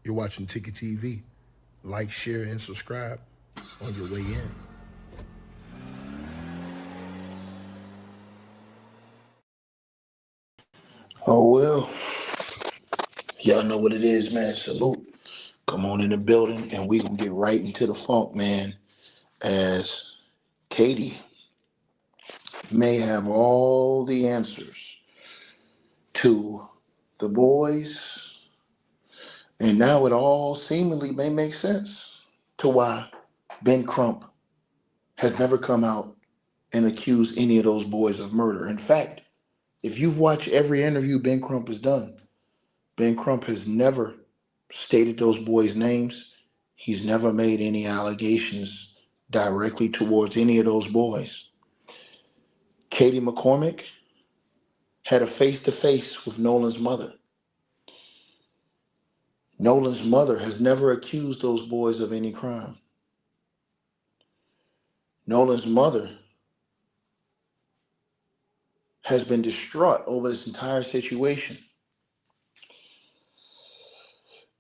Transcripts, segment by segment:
You're watching Ticket TV. Like, share, and subscribe on your way in. Oh well, y'all know what it is, man. Salute. Come on in the building, and we gonna get right into the funk, man. As Katie may have all the answers to the boys, and now it all seemingly may make sense to why Ben Crump has never come out and accused any of those boys of murder. In fact, if you've watched every interview Ben Crump has done, Ben Crump has never stated those boys' names. He's never made any allegations directly towards any of those boys. Katie McCormick had a face-to-face with Nolan's mother. Nolan's mother has never accused those boys of any crime. Nolan's mother has been distraught over this entire situation.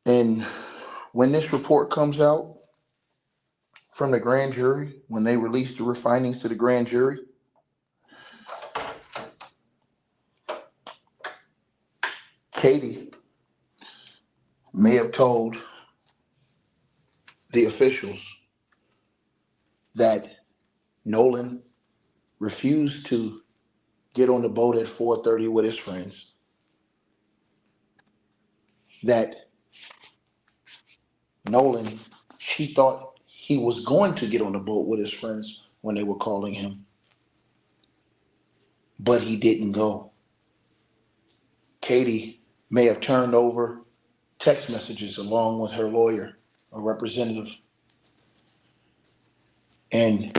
And when this report comes out from the grand jury, when they release the findings to the grand jury, Katie may have told the officials that Nolan refused to get on the boat at 4:30 with his friends, that Nolan, she thought he was going to get on the boat with his friends when they were calling him, but he didn't go. Katie may have turned over text messages along with her lawyer, a representative, and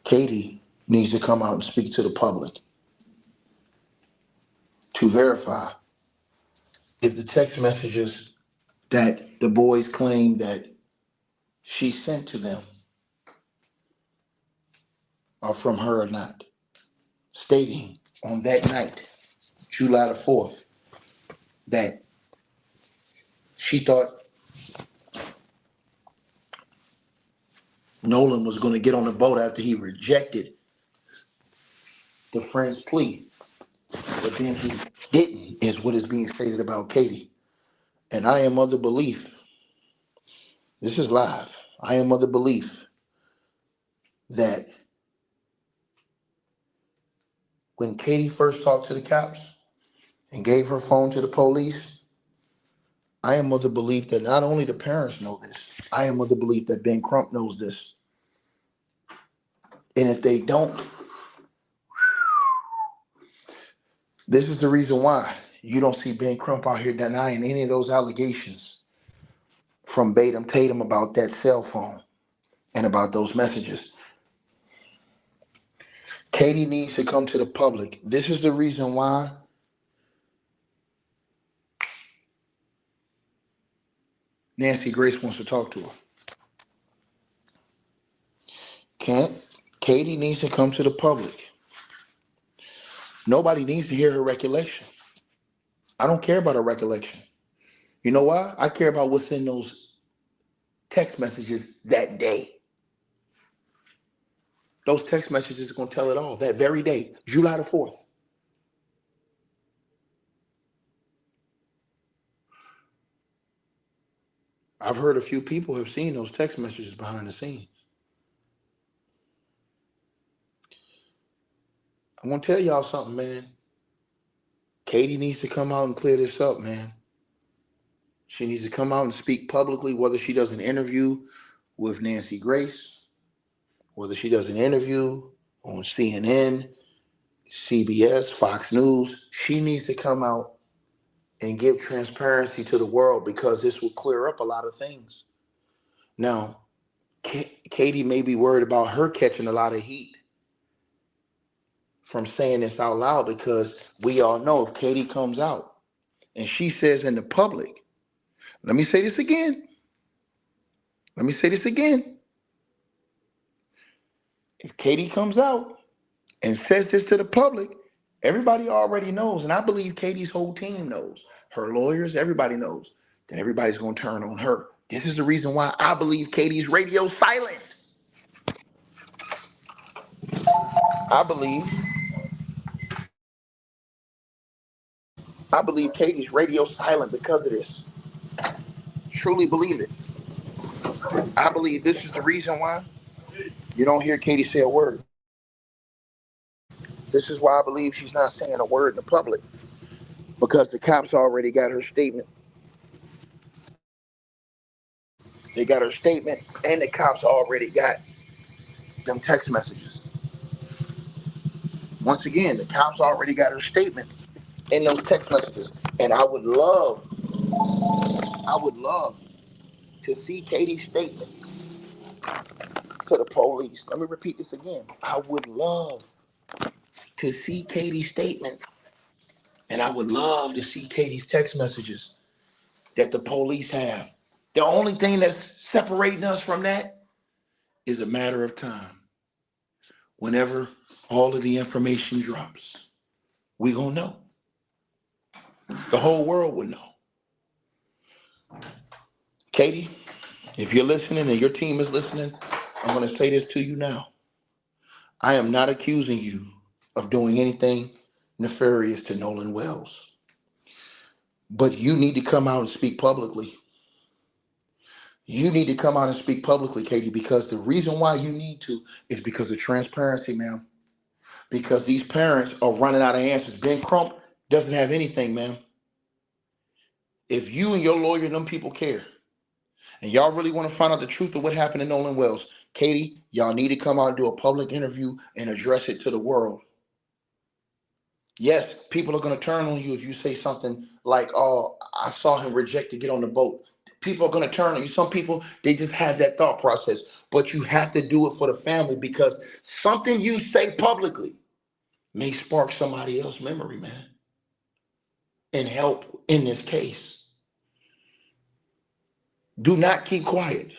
Katie needs to come out and speak to the public to verify if the text messages that the boys claim that she sent to them are from her or not, stating on that night, July the 4th, that she thought Nolan was going to get on the boat after he rejected the friend's plea, but then he didn't, is what is being stated about Katie. And I am of the belief, this is live, I am of the belief that when Katie first talked to the cops and gave her phone to the police, I am of the belief that not only the parents know this, I am of the belief that Ben Crump knows this. And if they don't, this is the reason why you don't see Ben Crump out here denying any of those allegations from Batum Tatum about that cell phone and about those messages. Katie needs to come to the public. This is the reason why Nancy Grace wants to talk to her. Can't Katie needs to come to the public. Nobody needs to hear her recollection. I don't care about her recollection. You know why? I care about what's in those text messages that day. Those text messages are going to tell it all. That very day, July the 4th. I've heard a few people have seen those text messages behind the scenes. I'm going to tell y'all something, man. Katie needs to come out and clear this up, man. She needs to come out and speak publicly, whether she does an interview with Nancy Grace, whether she does an interview on CNN, CBS, Fox News. She needs to come out and give transparency to the world, because this will clear up a lot of things. Now, Katie may be worried about her catching a lot of heat from saying this out loud, because we all know if Katie comes out and she says in the public, let me say this again. Let me say this again. If Katie comes out and says this to the public, everybody already knows, and I believe Katie's whole team knows. her lawyers, everybody knows, then everybody's going to turn on her. This is the reason why I believe Katie's radio silent. I believe Katie's radio silent because of this. Truly believe it. I believe this is the reason why you don't hear Katie say a word. This is why I believe she's not saying a word in the public, because the cops already got her statement. They got her statement, and the cops already got them text messages. Once again, the cops already got her statement and those text messages. And I would love to see Katie's statement to the police. Let me repeat this again. I would love to see Katie's statement, and I would love to see Katie's text messages that the police have. The only thing that's separating us from that is a matter of time. Whenever all of the information drops, we gonna know. The whole world would know. Katie, if you're listening and your team is listening, I'm gonna say this to you now. I am not accusing you of doing anything nefarious to Nolan Wells. But you need to come out and speak publicly. You need to come out and speak publicly, Katie, because the reason why you need to is because of transparency, ma'am. Because these parents are running out of answers. Ben Crump doesn't have anything, ma'am. If you and your lawyer and them people care, and y'all really want to find out the truth of what happened to Nolan Wells, Katie, y'all need to come out and do a public interview and address it to the world. Yes, people are going to turn on you if you say something like, oh, I saw him reject to get on the boat. People are going to turn on you. Some people, they just have that thought process. But you have to do it for the family, because something you say publicly may spark somebody else's memory, man, and help in this case. Do not keep quiet.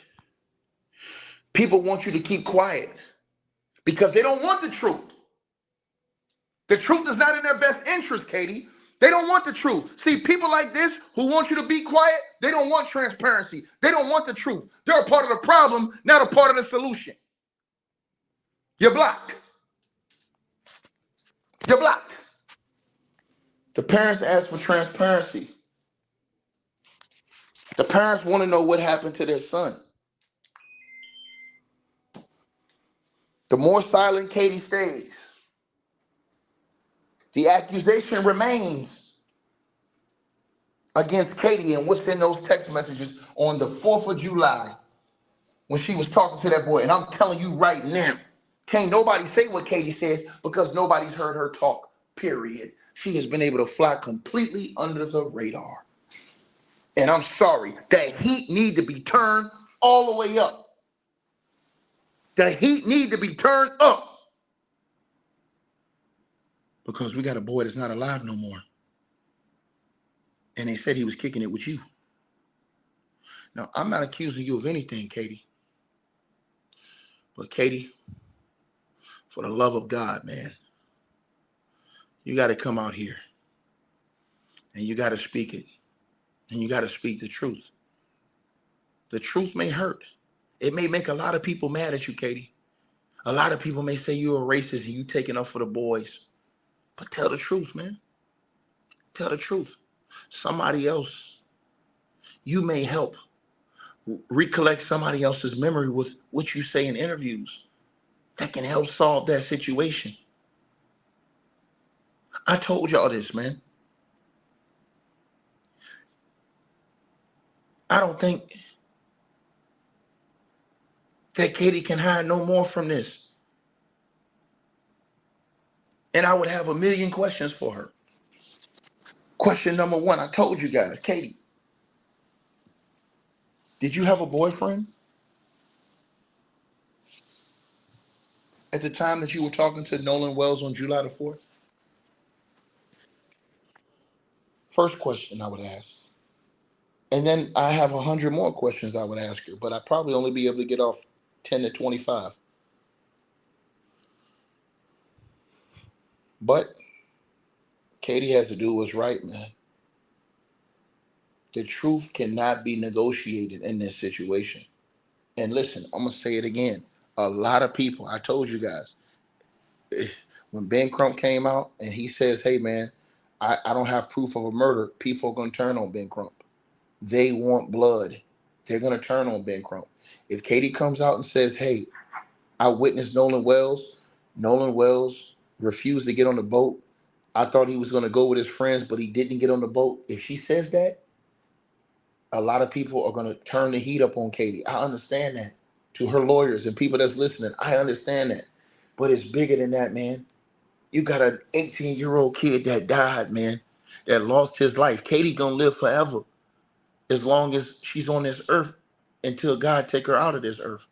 People want you to keep quiet because they don't want the truth. The truth is not in their best interest, Katie. They don't want the truth. See, people like this who want you to be quiet, they don't want transparency. They don't want the truth. They're a part of the problem, not a part of the solution. You're blocked. You're blocked. The parents ask for transparency. The parents want to know what happened to their son. The more silent Katie stays, the accusation remains against Katie and what's in those text messages on the 4th of July when she was talking to that boy. And I'm telling you right now, can't nobody say what Katie says because nobody's heard her talk, period. She has been able to fly completely under the radar. And I'm sorry, that heat need to be turned all the way up. The heat need to be turned up. Because we got a boy that's not alive no more. And they said he was kicking it with you. Now, I'm not accusing you of anything, Katie. But Katie, for the love of God, man, you got to come out here. And you got to speak it. And you got to speak the truth. The truth may hurt. It may make a lot of people mad at you, Katie. A lot of people may say you're a racist and you taking up for the boys. But tell the truth, man. Tell the truth. Somebody else, you may help recollect somebody else's memory with what you say in interviews that can help solve that situation. I told y'all this, man. I don't think that Katie can hide no more from this. And I would have a million questions for her. Question number one, I told you guys, Katie, did you have a boyfriend at the time that you were talking to Nolan Wells on July the 4th? First question I would ask. And then I have 100 more questions I would ask her, but I'd probably only be able to get off 10 to 25. But Katie has to do what's right, man. The truth cannot be negotiated in this situation. And listen, I'm gonna say it again. A lot of people, I told you guys, when Ben Crump came out and he says, "Hey man, I don't have proof of a murder," people are gonna turn on Ben Crump. They want blood. They're gonna turn on Ben Crump. If Katie comes out and says, "Hey, I witnessed Nolan Wells. Nolan Wells refused to get on the boat. I thought he was going to go with his friends, but he didn't get on the boat." If she says that, a lot of people are going to turn the heat up on Katie. I understand that. To her lawyers and people that's listening, I understand that. But it's bigger than that, man. You got an 18-year-old kid that died, man, that lost his life. Katie gonna live forever as long as she's on this earth until God take her out of this earth.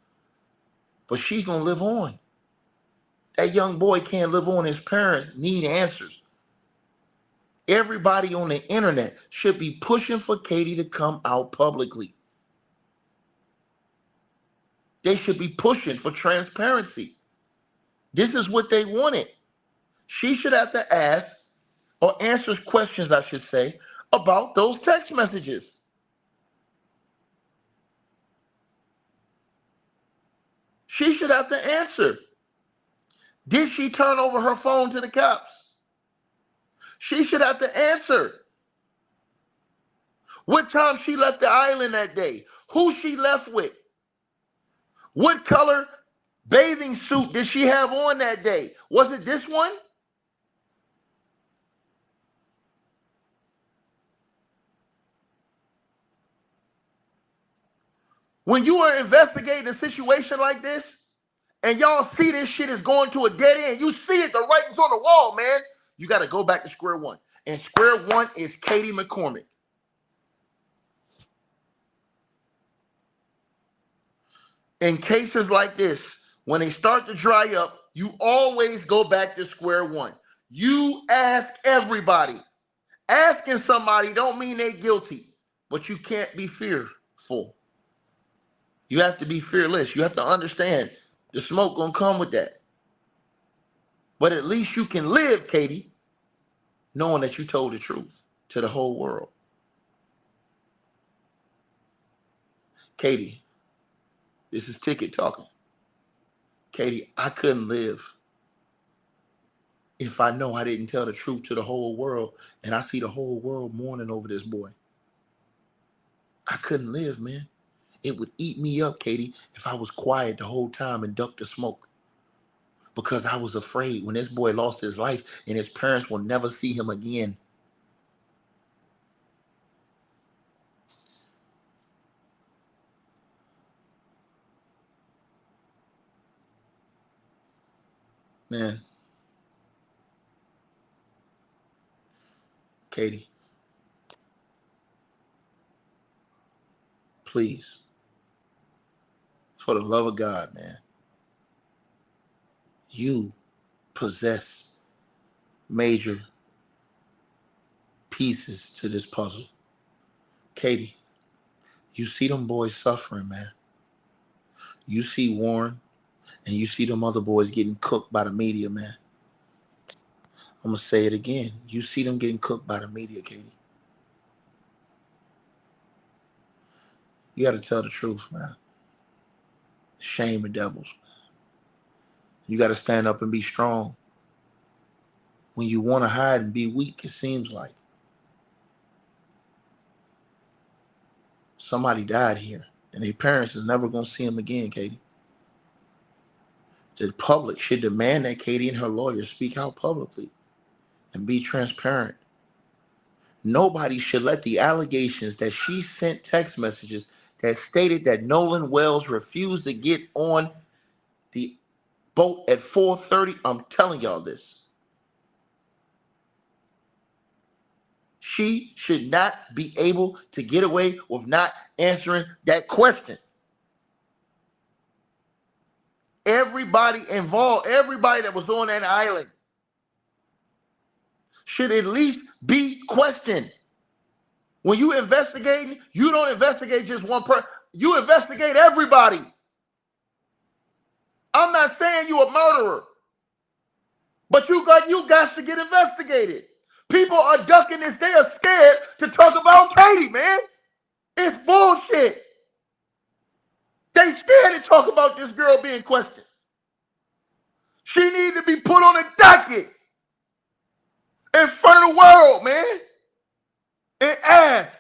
But she's gonna live on. That young boy can't live on. His parents need answers. Everybody on the internet should be pushing for Katie to come out publicly. They should be pushing for transparency. This is what they wanted. She should have to ask or answer questions, I should say, about those text messages. She should have to answer. Did she turn over her phone to the cops? She should have to answer. What time she left the island that day? Who she left with? What color bathing suit did she have on that day? Was it this one? When you are investigating a situation like this, and y'all see this shit is going to a dead end, you see it, the writing's on the wall, man. You got to go back to square one. And square one is Katie McCormick. In cases like this, when they start to dry up, you always go back to square one. You ask everybody. Asking somebody don't mean they're guilty, but you can't be fearful. You have to be fearless. You have to understand the smoke gonna come with that. But at least you can live, Katie, knowing that you told the truth to the whole world. Katie, this is Ticket talking. Katie, I couldn't live if I know I didn't tell the truth to the whole world, and I see the whole world mourning over this boy. I couldn't live, man. It would eat me up, Katie, if I was quiet the whole time and ducked the smoke. Because I was afraid when this boy lost his life and his parents will never see him again. Man, Katie, please, for the love of God, man, you possess major pieces to this puzzle. Katie, you see them boys suffering, man. You see Warren and you see them other boys getting cooked by the media, man. I'm going to say it again. You see them getting cooked by the media, Katie. You got to tell the truth, man. Shame the devils. You got to stand up and be strong. When you want to hide and be weak, it seems like. Somebody died here, and their parents is never going to see him again, Katie. The public should demand that Katie and her lawyers speak out publicly and be transparent. Nobody should let the allegations that she sent text messages that stated that Nolan Wells refused to get on the boat at 4:30. I'm telling y'all this. She should not be able to get away with not answering that question. Everybody involved, everybody that was on that island should at least be questioned. When you investigating, you don't investigate just one person. You investigate everybody. I'm not saying you a murderer, but you got to get investigated. People are ducking this. They are scared to talk about Katie, man. It's bullshit. They scared to talk about this girl being questioned. She needs to be put on a docket in front of the world, man, and asked,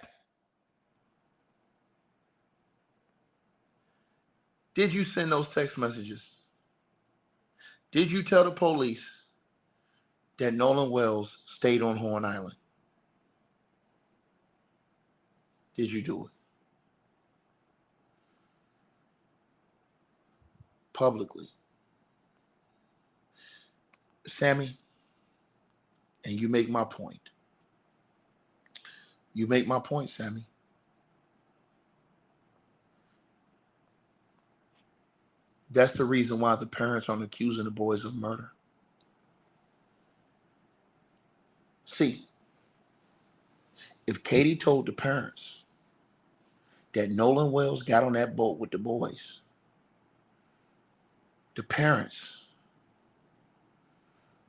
did you send those text messages? Did you tell the police that Nolan Wells stayed on Horn Island? Did you do it? Publicly. Sammy, and you make my point. You make my point, Sammy. That's the reason why the parents aren't accusing the boys of murder. See, if Katie told the parents that Nolan Wells got on that boat with the boys, the parents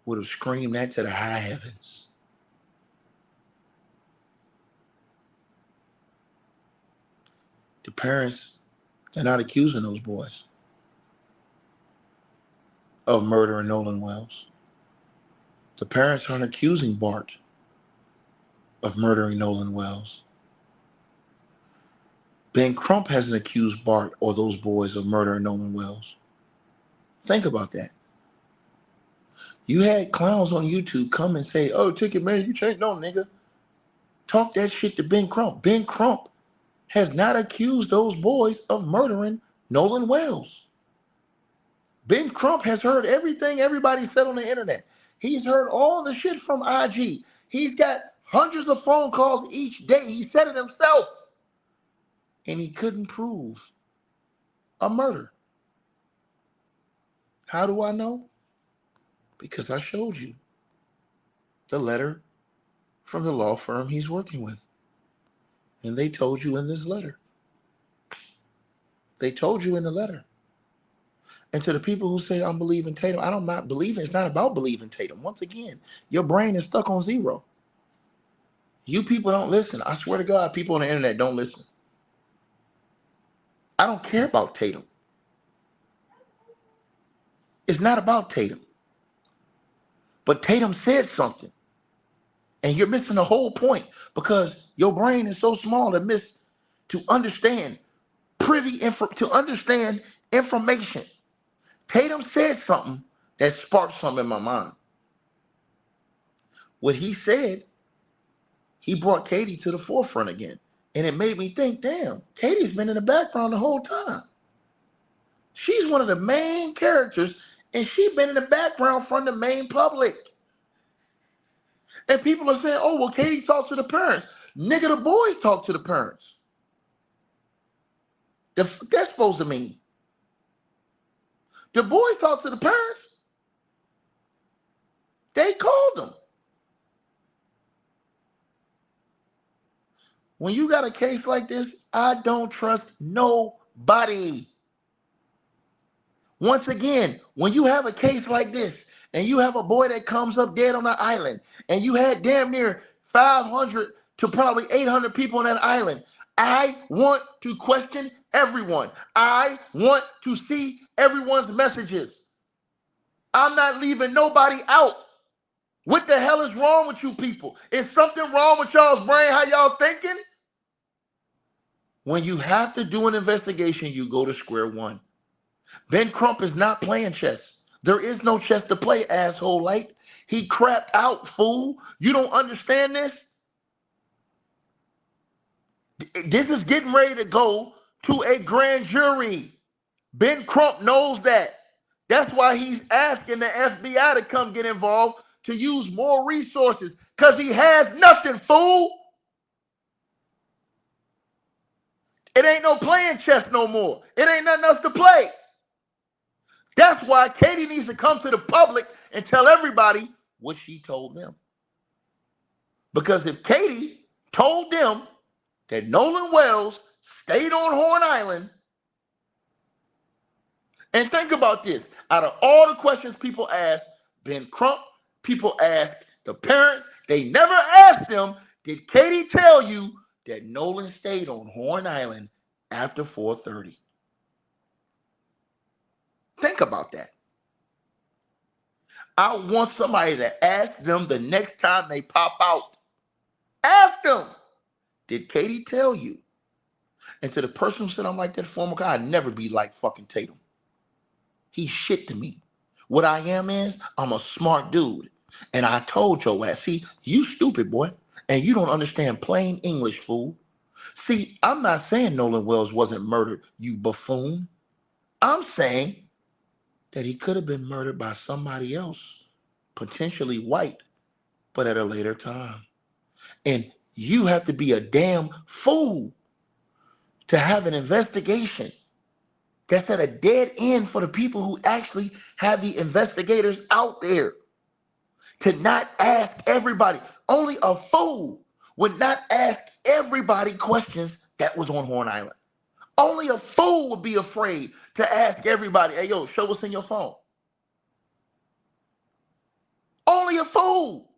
would have screamed that to the high heavens. The parents are not accusing those boys of murdering Nolan Wells. The parents aren't accusing Bart of murdering Nolan Wells. Ben Crump hasn't accused Bart or those boys of murdering Nolan Wells. Think about that. You had clowns on YouTube come and say, oh, Ticket Man, you changed. No, nigga. Talk that shit to Ben Crump. Ben Crump has not accused those boys of murdering Nolan Wells. Ben Crump has heard everything everybody said on the internet. He's heard all the shit from IG. He's got hundreds of phone calls each day. He said it himself. And he couldn't prove a murder. How do I know? Because I showed you the letter from the law firm he's working with. And they told you in this letter. They told you in the letter. And to the people who say, I'm believing Tatum, I'm not believing. It's not about believing Tatum. Once again, your brain is stuck on zero. You people don't listen. I swear to God, people on the internet don't listen. I don't care about Tatum. It's not about Tatum. But Tatum said something. And you're missing the whole point because your brain is so small to understand to understand information. Tatum said something that sparked something in my mind. What he said, he brought Katie to the forefront again. And it made me think, damn, Katie's been in the background the whole time. She's one of the main characters, and she's been in the background from the main public. And people are saying, oh, well, Katie talks to the parents. Nigga, the boys talk to the parents. That's supposed to mean. The boys talk to the parents. They called them. When you got a case like this, I don't trust nobody. Once again, when you have a case like this, and you have a boy that comes up dead on the island, and you had damn near 500 to probably 800 people on that island, I want to question everyone. I want to see everyone's messages. I'm not leaving nobody out. What the hell is wrong with you people? Is something wrong with y'all's brain? How y'all thinking? When you have to do an investigation, you go to square one. Ben Crump is not playing chess. There is no chess to play, asshole light. He crapped out, fool. You don't understand this? This is getting ready to go to a grand jury. Ben Crump knows that. That's why he's asking the FBI to come get involved to use more resources because he has nothing, fool. It ain't no playing chess no more. It ain't nothing else to play. That's why Katie needs to come to the public and tell everybody what she told them. Because if Katie told them that Nolan Wells stayed on Horn Island, and think about this, out of all the questions people asked Ben Crump, people asked the parents, they never asked them, did Katie tell you that Nolan stayed on Horn Island after 4:30. Think about that. I want somebody to ask them the next time they pop out. Ask them, did Katie tell you? And to the person who said I'm like that former guy, I'd never be like fucking Tatum. He's shit to me. What I am is, I'm a smart dude. And I told your ass, see, you stupid boy. And you don't understand plain English, fool. See, I'm not saying Nolan Wells wasn't murdered, you buffoon. I'm saying that he could have been murdered by somebody else, potentially white, but at a later time. And you have to be a damn fool to have an investigation that's at a dead end for the people who actually have the investigators out there. To not ask everybody. Only a fool would not ask everybody questions that was on Horn Island. Only a fool would be afraid to ask everybody, hey, yo, show what's in your phone. Only a fool.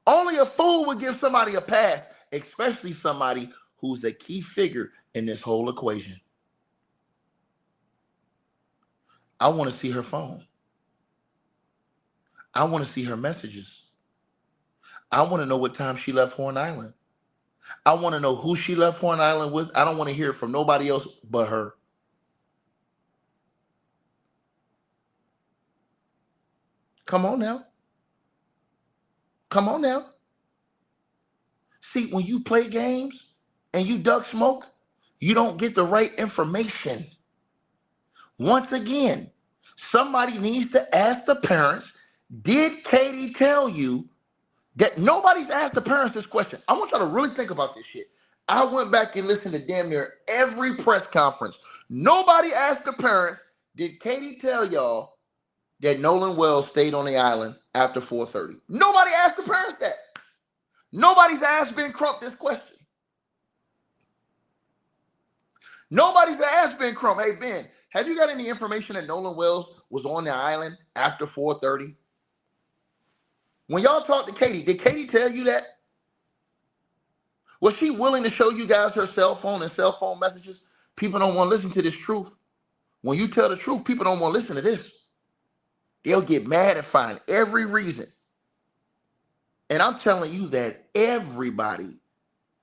Only a fool would give somebody a pass, especially somebody who's a key figure in this whole equation. I want to see her phone. I want to see her messages. I want to know what time she left Horn Island. I want to know who she left Horn Island with. I don't want to hear it from nobody else but her. Come on now. Come on now. See, when you play games and you duck smoke, you don't get the right information. Once again, somebody needs to ask the parents, did Katie tell you that nobody's asked the parents this question? I want y'all to really think about this shit. I went back and listened to damn near every press conference. Nobody asked the parents, did Katie tell y'all that Nolan Wells stayed on the island after 4:30? Nobody asked the parents that. Nobody's asked Ben Crump this question. Nobody's asked Ben Crump, hey Ben, have you got any information that Nolan Wells was on the island after 4:30? When y'all talked to Katie, did Katie tell you that? Was she willing to show you guys her cell phone and cell phone messages? People don't want to listen to this truth. When you tell the truth, people don't want to listen to this. They'll get mad and find every reason. And I'm telling you that everybody,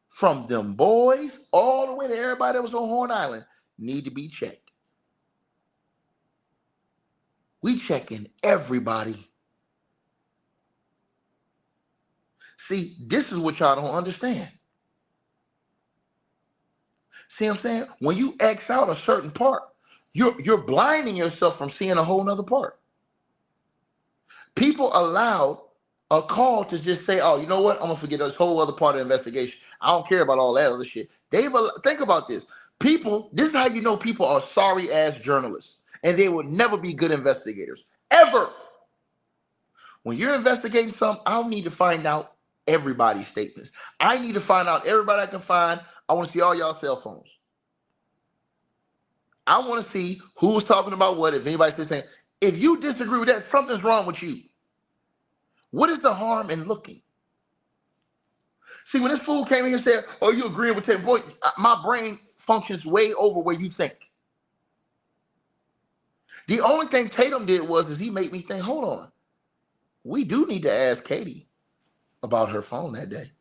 from them boys all the way to everybody that was on Horn Island, need to be checked. We checking everybody. See, this is what y'all don't understand. See what I'm saying? When you X out a certain part, you're blinding yourself from seeing a whole nother part. People allowed a call to just say, oh, you know what? I'm going to forget this whole other part of the investigation. I don't care about all that other shit. Think about this. People, this is how you know people are sorry-ass journalists, and they will never be good investigators, ever. When you're investigating something, I'll need to find out everybody's statements. I need to find out everybody I can find. I want to see all y'all cell phones. I want to see who was talking about what. If anybody's saying, if you disagree with that, something's wrong with you. What is the harm in looking? See, when this fool came in here and said, oh, you agreeing with Tatum, boy, my brain functions way over where you think. The only thing Tatum did is he made me think, hold on. We do need to ask Katie about her phone that day.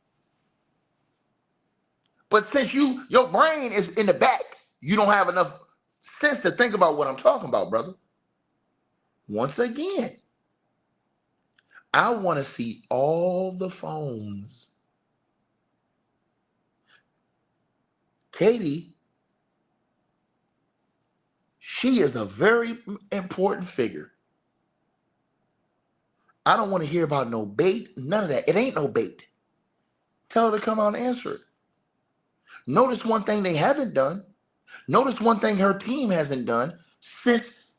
But since your brain is in the back, you don't have enough sense to think about what I'm talking about, brother. Once again, I want to see all the phones. Katie, she is a very important figure. I don't want to hear about no bait, none of that. It ain't no bait. Tell her to come out and answer it. Notice one thing they haven't done. Notice one thing her team hasn't done since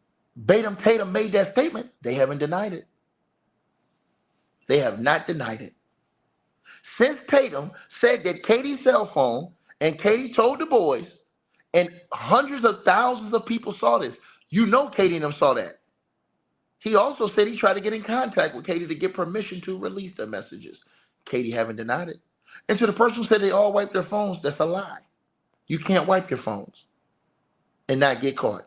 Tatum made that statement. They haven't denied it. They have not denied it. Since Tatum said that Katie's cell phone and Katie told the boys, and hundreds of thousands of people saw this. You know Katie and them saw that. He also said he tried to get in contact with Katie to get permission to release the messages. Katie haven't denied it. And to the person who said they all wipe their phones, that's a lie. You can't wipe your phones and not get caught.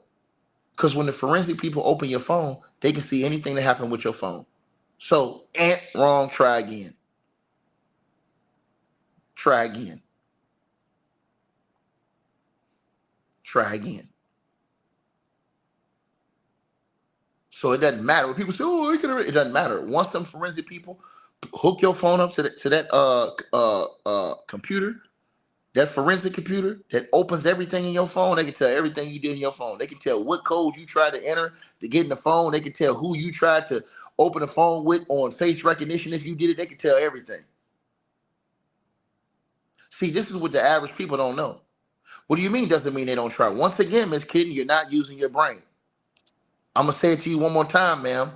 Because when the forensic people open your phone, they can see anything that happened with your phone. So, wrong, try again. Try again. Try again. So it doesn't matter. When people say, "Oh, it doesn't matter." Once them forensic people hook your phone up to that computer, that forensic computer that opens everything in your phone, they can tell everything you did in your phone. They can tell what code you tried to enter to get in the phone. They can tell who you tried to open the phone with on face recognition. If you did it, they can tell everything. See, this is what the average people don't know. What do you mean doesn't mean they don't try? Once again, Miss Kitten, you're not using your brain. I'm going to say it to you one more time, ma'am.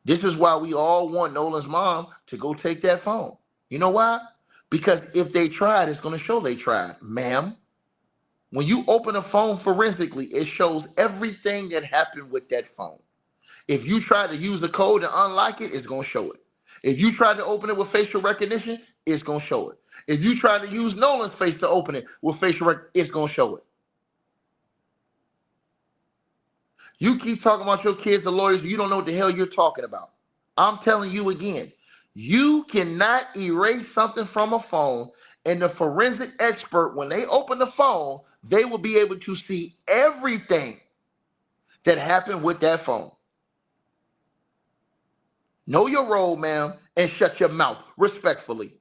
This is why we all want Nolan's mom to go take that phone. You know why? Because if they tried, it's going to show they tried. Ma'am, when you open a phone forensically, it shows everything that happened with that phone. If you try to use the code to unlock it, it's going to show it. If you try to open it with facial recognition, it's going to show it. If you try to use Nolan's face to open it with facial recognition, it's going to show it. You keep talking about your kids, the lawyers, you don't know what the hell you're talking about. I'm telling you again, you cannot erase something from a phone, and the forensic expert, when they open the phone, they will be able to see everything that happened with that phone. Know your role, ma'am, and shut your mouth respectfully.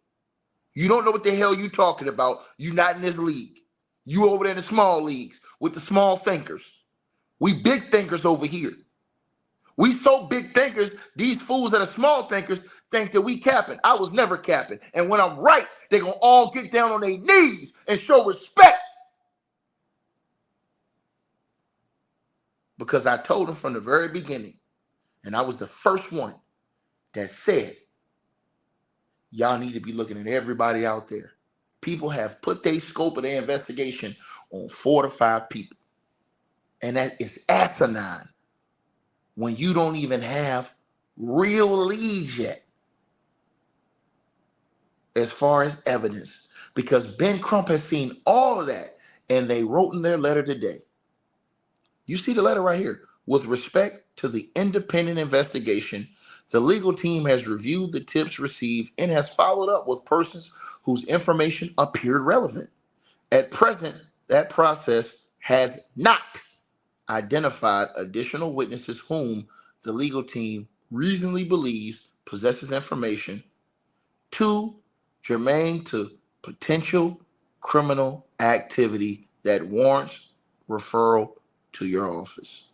You don't know what the hell you talking about. You not in this league. You over there in the small leagues with the small thinkers. We big thinkers over here. We so big thinkers, these fools that are small thinkers think that we capping. I was never capping. And when I'm right, they're going to all get down on their knees and show respect. Because I told them from the very beginning, and I was the first one that said, y'all need to be looking at everybody out there. People have put their scope of their investigation on 4 to 5 people. And that is asinine when you don't even have real leads yet as far as evidence. Because Ben Crump has seen all of that, and they wrote in their letter today. You see the letter right here. With respect to the independent investigation, the legal team has reviewed the tips received and has followed up with persons whose information appeared relevant. At present, that process has not identified additional witnesses whom the legal team reasonably believes possesses information too germane to potential criminal activity that warrants referral to your office.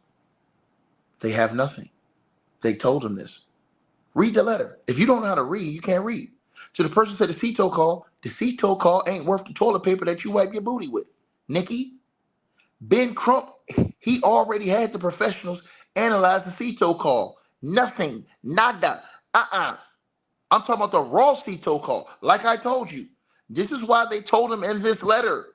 They have nothing. They told him this. Read the letter. If you don't know how to read, you can't read. So the person said the CTO call ain't worth the toilet paper that you wipe your booty with. Nikki, Ben Crump, he already had the professionals analyze the CTO call. Nothing, nada, I'm talking about the raw CTO call. Like I told you, this is why they told him in this letter.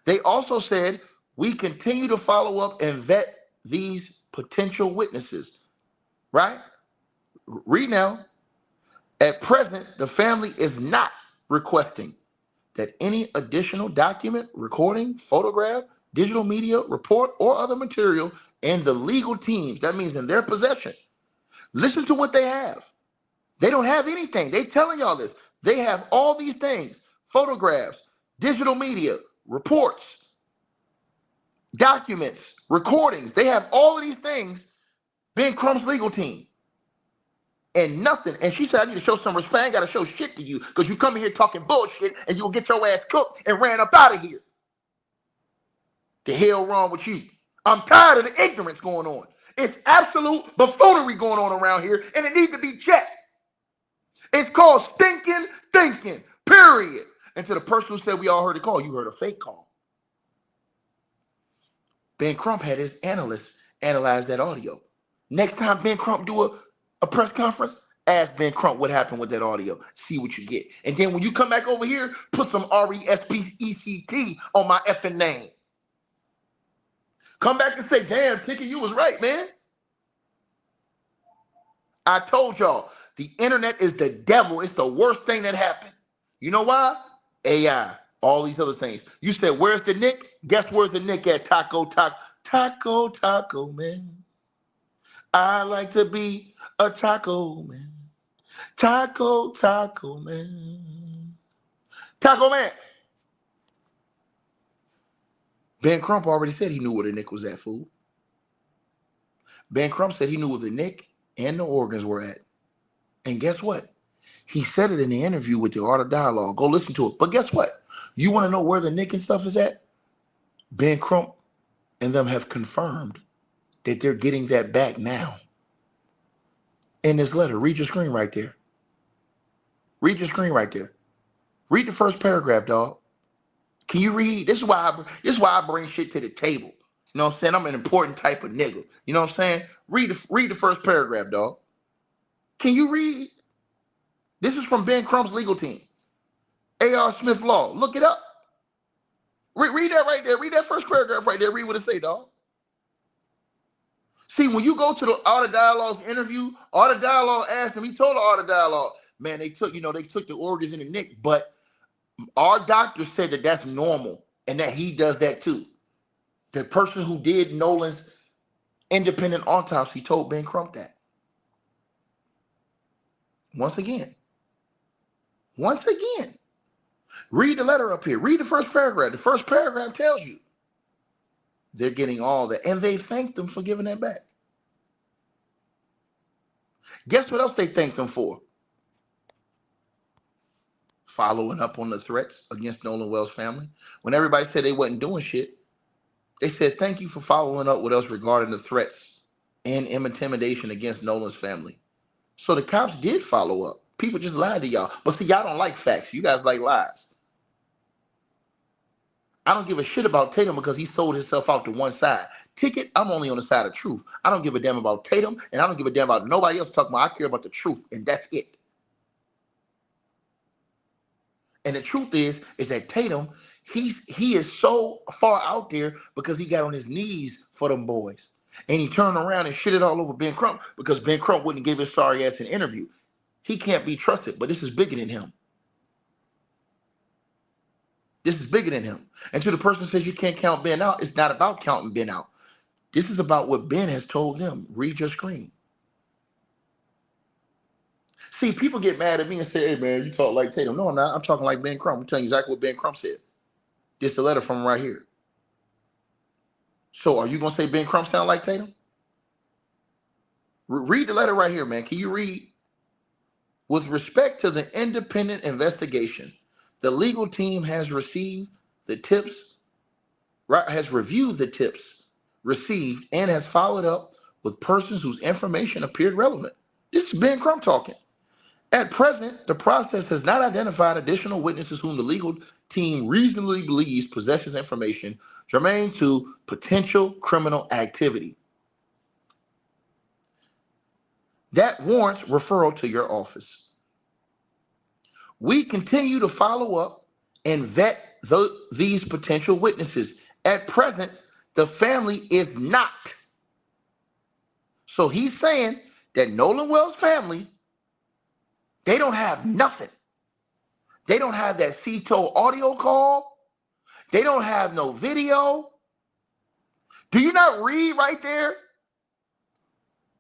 They also said, we continue to follow up and vet these potential witnesses, right? Read now. At present, the family is not requesting that any additional document, recording, photograph, digital media, report, or other material in the legal teams, that means in their possession. Listen to what they have. They don't have anything. They telling y'all this. They have all these things, photographs, digital media, reports, documents, recordings. They have all of these things, Ben Crump's legal team. And nothing. And she said, I need to show some respect. I ain't got to show shit to you because you come in here talking bullshit and you'll get your ass cooked and ran up out of here. The hell wrong with you? I'm tired of the ignorance going on. It's absolute buffoonery going on around here, and it needs to be checked. It's called stinking thinking, period. And to the person who said we all heard a call, you heard a fake call. Ben Crump had his analysts analyze that audio. Next time Ben Crump do a press conference, ask Ben Crump what happened with that audio. See what you get. And then when you come back over here, put some RESPECT on my effing name. Come back and say, damn, Ticky, you was right, man. I told y'all, The internet is the devil. It's the worst thing that happened. You know why? AI, all these other things. You said, where's the Nick? Guess where's the Nick at? Taco man. I like to be a taco man. Taco man. Taco man. Ben Crump already said he knew where the Nick was at, fool. Ben Crump said he knew where the Nick and the organs were at. And guess what? He said it in the interview with the Art of Dialogue. Go listen to it. But guess what? You want to know where the Nick and stuff is at? Ben Crump and them have confirmed that they're getting that back now. In this letter, read your screen right there. Read your screen right there. Read the first paragraph, dog. Can you read? This is why I bring shit to the table. You know what I'm saying? I'm an important type of nigga. You know what I'm saying? Read the first paragraph, dog. Can you read? This is from Ben Crump's legal team. A.R. Smith Law. Look it up. Read that right there. Read that first paragraph right there. Read what it say, dog. See, when you go to the Art of Dialogue's interview, Art of Dialogue asked him, he told the Art of Dialogue, man, they took the organs in the Nick, but our doctor said that that's normal and that he does that too. The person who did Nolan's independent autopsy told Ben Crump that. Once again, read the letter up here. Read the first paragraph. The first paragraph tells you they're getting all that. And they thanked them for giving that back. Guess what else they thanked them for? Following up on the threats against Nolan Wells' family. When everybody said they wasn't doing shit, they said, thank you for following up with us regarding the threats and intimidation against Nolan's family. So the cops did follow up. People just lied to y'all. But see, y'all don't like facts. You guys like lies. I don't give a shit about Tatum because he sold himself out to one side. Ticket, I'm only on the side of truth. I don't give a damn about Tatum, and I don't give a damn about nobody else talking about. I care about the truth, and that's it. And the truth is that Tatum, he is so far out there because he got on his knees for them boys. And he turned around and shit it all over Ben Crump because Ben Crump wouldn't give his sorry ass an interview. He can't be trusted, but this is bigger than him. This is bigger than him. And to the person who says you can't count Ben out, it's not about counting Ben out. This is about what Ben has told them. Read your screen. See, people get mad at me and say, hey, man, you talk like Tatum. No, I'm not. I'm talking like Ben Crump. I'm telling you exactly what Ben Crump said. This is the letter from him right here. So are you going to say Ben Crump sound like Tatum? Read the letter right here, man. Can you read? With respect to the independent investigation, the legal team has reviewed the tips received and has followed up with persons whose information appeared relevant. This is Ben Crump talking. At present, the process has not identified additional witnesses whom the legal team reasonably believes possesses information germane to potential criminal activity that warrants referral to your office. We continue to follow up and vet these potential witnesses. At present, the family is not. So he's saying that Nolan Wells' family, they don't have nothing. They don't have that CETO audio call. They don't have no video. Do you not read right there?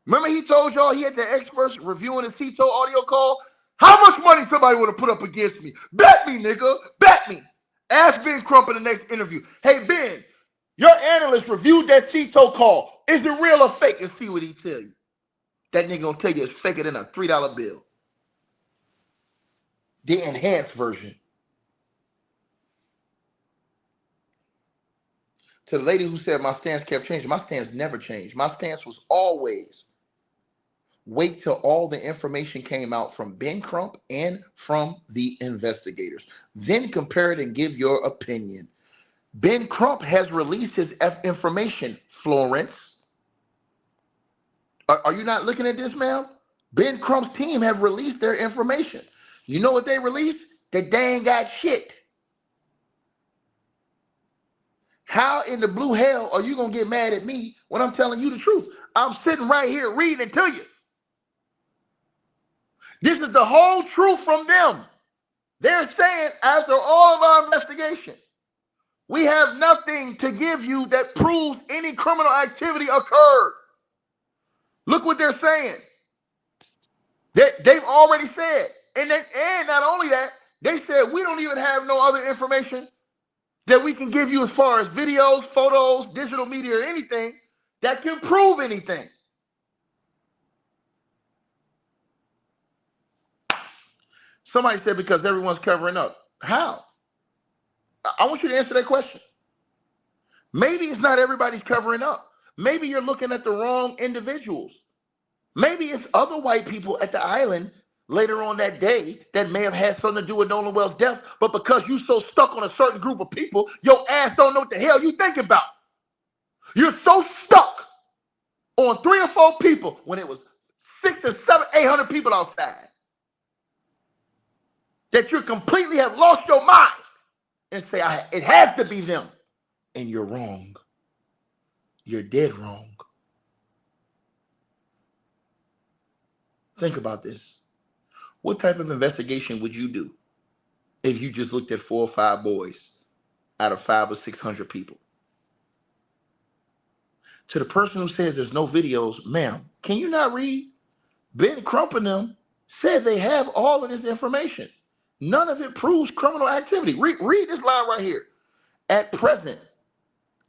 Remember he told y'all he had the experts reviewing the CETO audio call? How much money somebody would have put up against me? Bet me, nigga. Bet me. Ask Ben Crump in the next interview. Hey, Ben, your analyst reviewed that CETO call. Is it real or fake? And see what he tell you. That nigga gonna tell you it's faker than a $3 bill. The enhanced version. To the lady who said my stance kept changing, my stance never changed. My stance was always wait till all the information came out from Ben Crump and from the investigators. Then compare it and give your opinion. Ben Crump has released his information, Florence. Are you not looking at this, ma'am? Ben Crump's team have released their information. You know what they released? That they ain't got shit. How in the blue hell are you going to get mad at me when I'm telling you the truth? I'm sitting right here reading it to you. This is the whole truth from them. They're saying, after all of our investigation, we have nothing to give you that proves any criminal activity occurred. Look what they're saying. They've already said. And not only that, they said we don't even have no other information that we can give you as far as videos, photos, digital media, or anything that can prove anything. Somebody said because everyone's covering up. How? I want you to answer that question. Maybe it's not everybody's covering up. Maybe you're looking at the wrong individuals. Maybe it's other white people at the island later on that day that may have had something to do with Nolan Wells' death, but because you so stuck on a certain group of people, your ass don't know what the hell you think about. You're so stuck on 3 or 4 people when it was 600 or 700, 800 people outside that you completely have lost your mind and say, it has to be them. And you're wrong. You're dead wrong. Think about this. What type of investigation would you do if you just looked at 4 or 5 boys out of 500 or 600 people? To the person who says there's no videos, ma'am, can you not read? Ben Crump and them said they have all of this information. None of it proves criminal activity. Read this line right here. At present,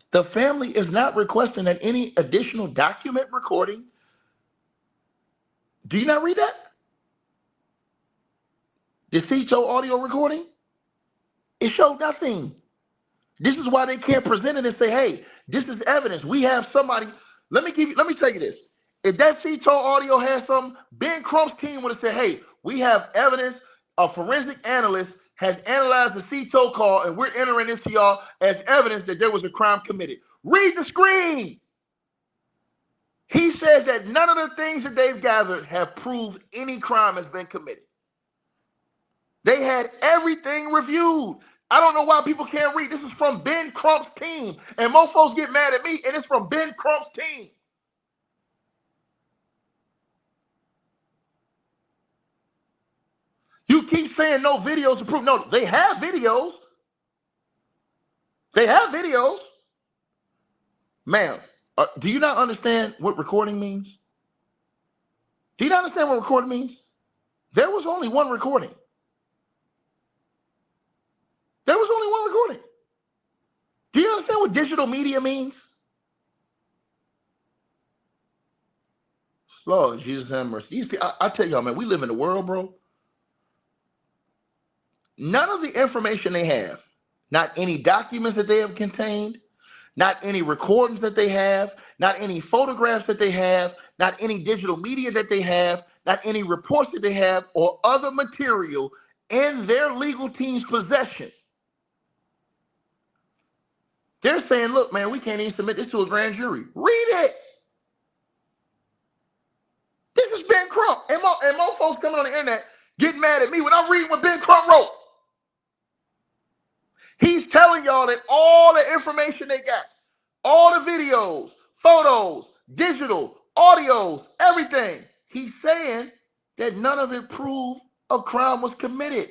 the family is not requesting that any additional document recording. Do you not read that? The CTO audio recording? It showed nothing. This is why they can't present it and say, hey, this is evidence. We have somebody. Let me tell you this. If that CTO audio had something, Ben Crump's team would have said, hey, we have evidence. A forensic analyst has analyzed the CTO call, and we're entering this to y'all as evidence that there was a crime committed. Read the screen. He says that none of the things that they've gathered have proved any crime has been committed. They had everything reviewed. I don't know why people can't read. This is from Ben Crump's team. And most folks get mad at me, and it's from Ben Crump's team. You keep saying no videos to prove. No, they have videos. They have videos. Ma'am, do you not understand what recording means? Do you not understand what recording means? There was only one recording. There was only one recording. Do you understand what digital media means? Lord Jesus have mercy. These people, I tell y'all, man, we live in the world, bro. None of the information they have, not any documents that they have contained, not any recordings that they have, not any photographs that they have, not any digital media that they have, not any reports that they have, or other material in their legal team's possession. They're saying, look, man, we can't even submit this to a grand jury. Read it. This is Ben Crump. And more folks coming on the internet getting mad at me when I'm reading what Ben Crump wrote. He's telling y'all that all the information they got, all the videos, photos, digital, audios, everything, he's saying that none of it proved a crime was committed.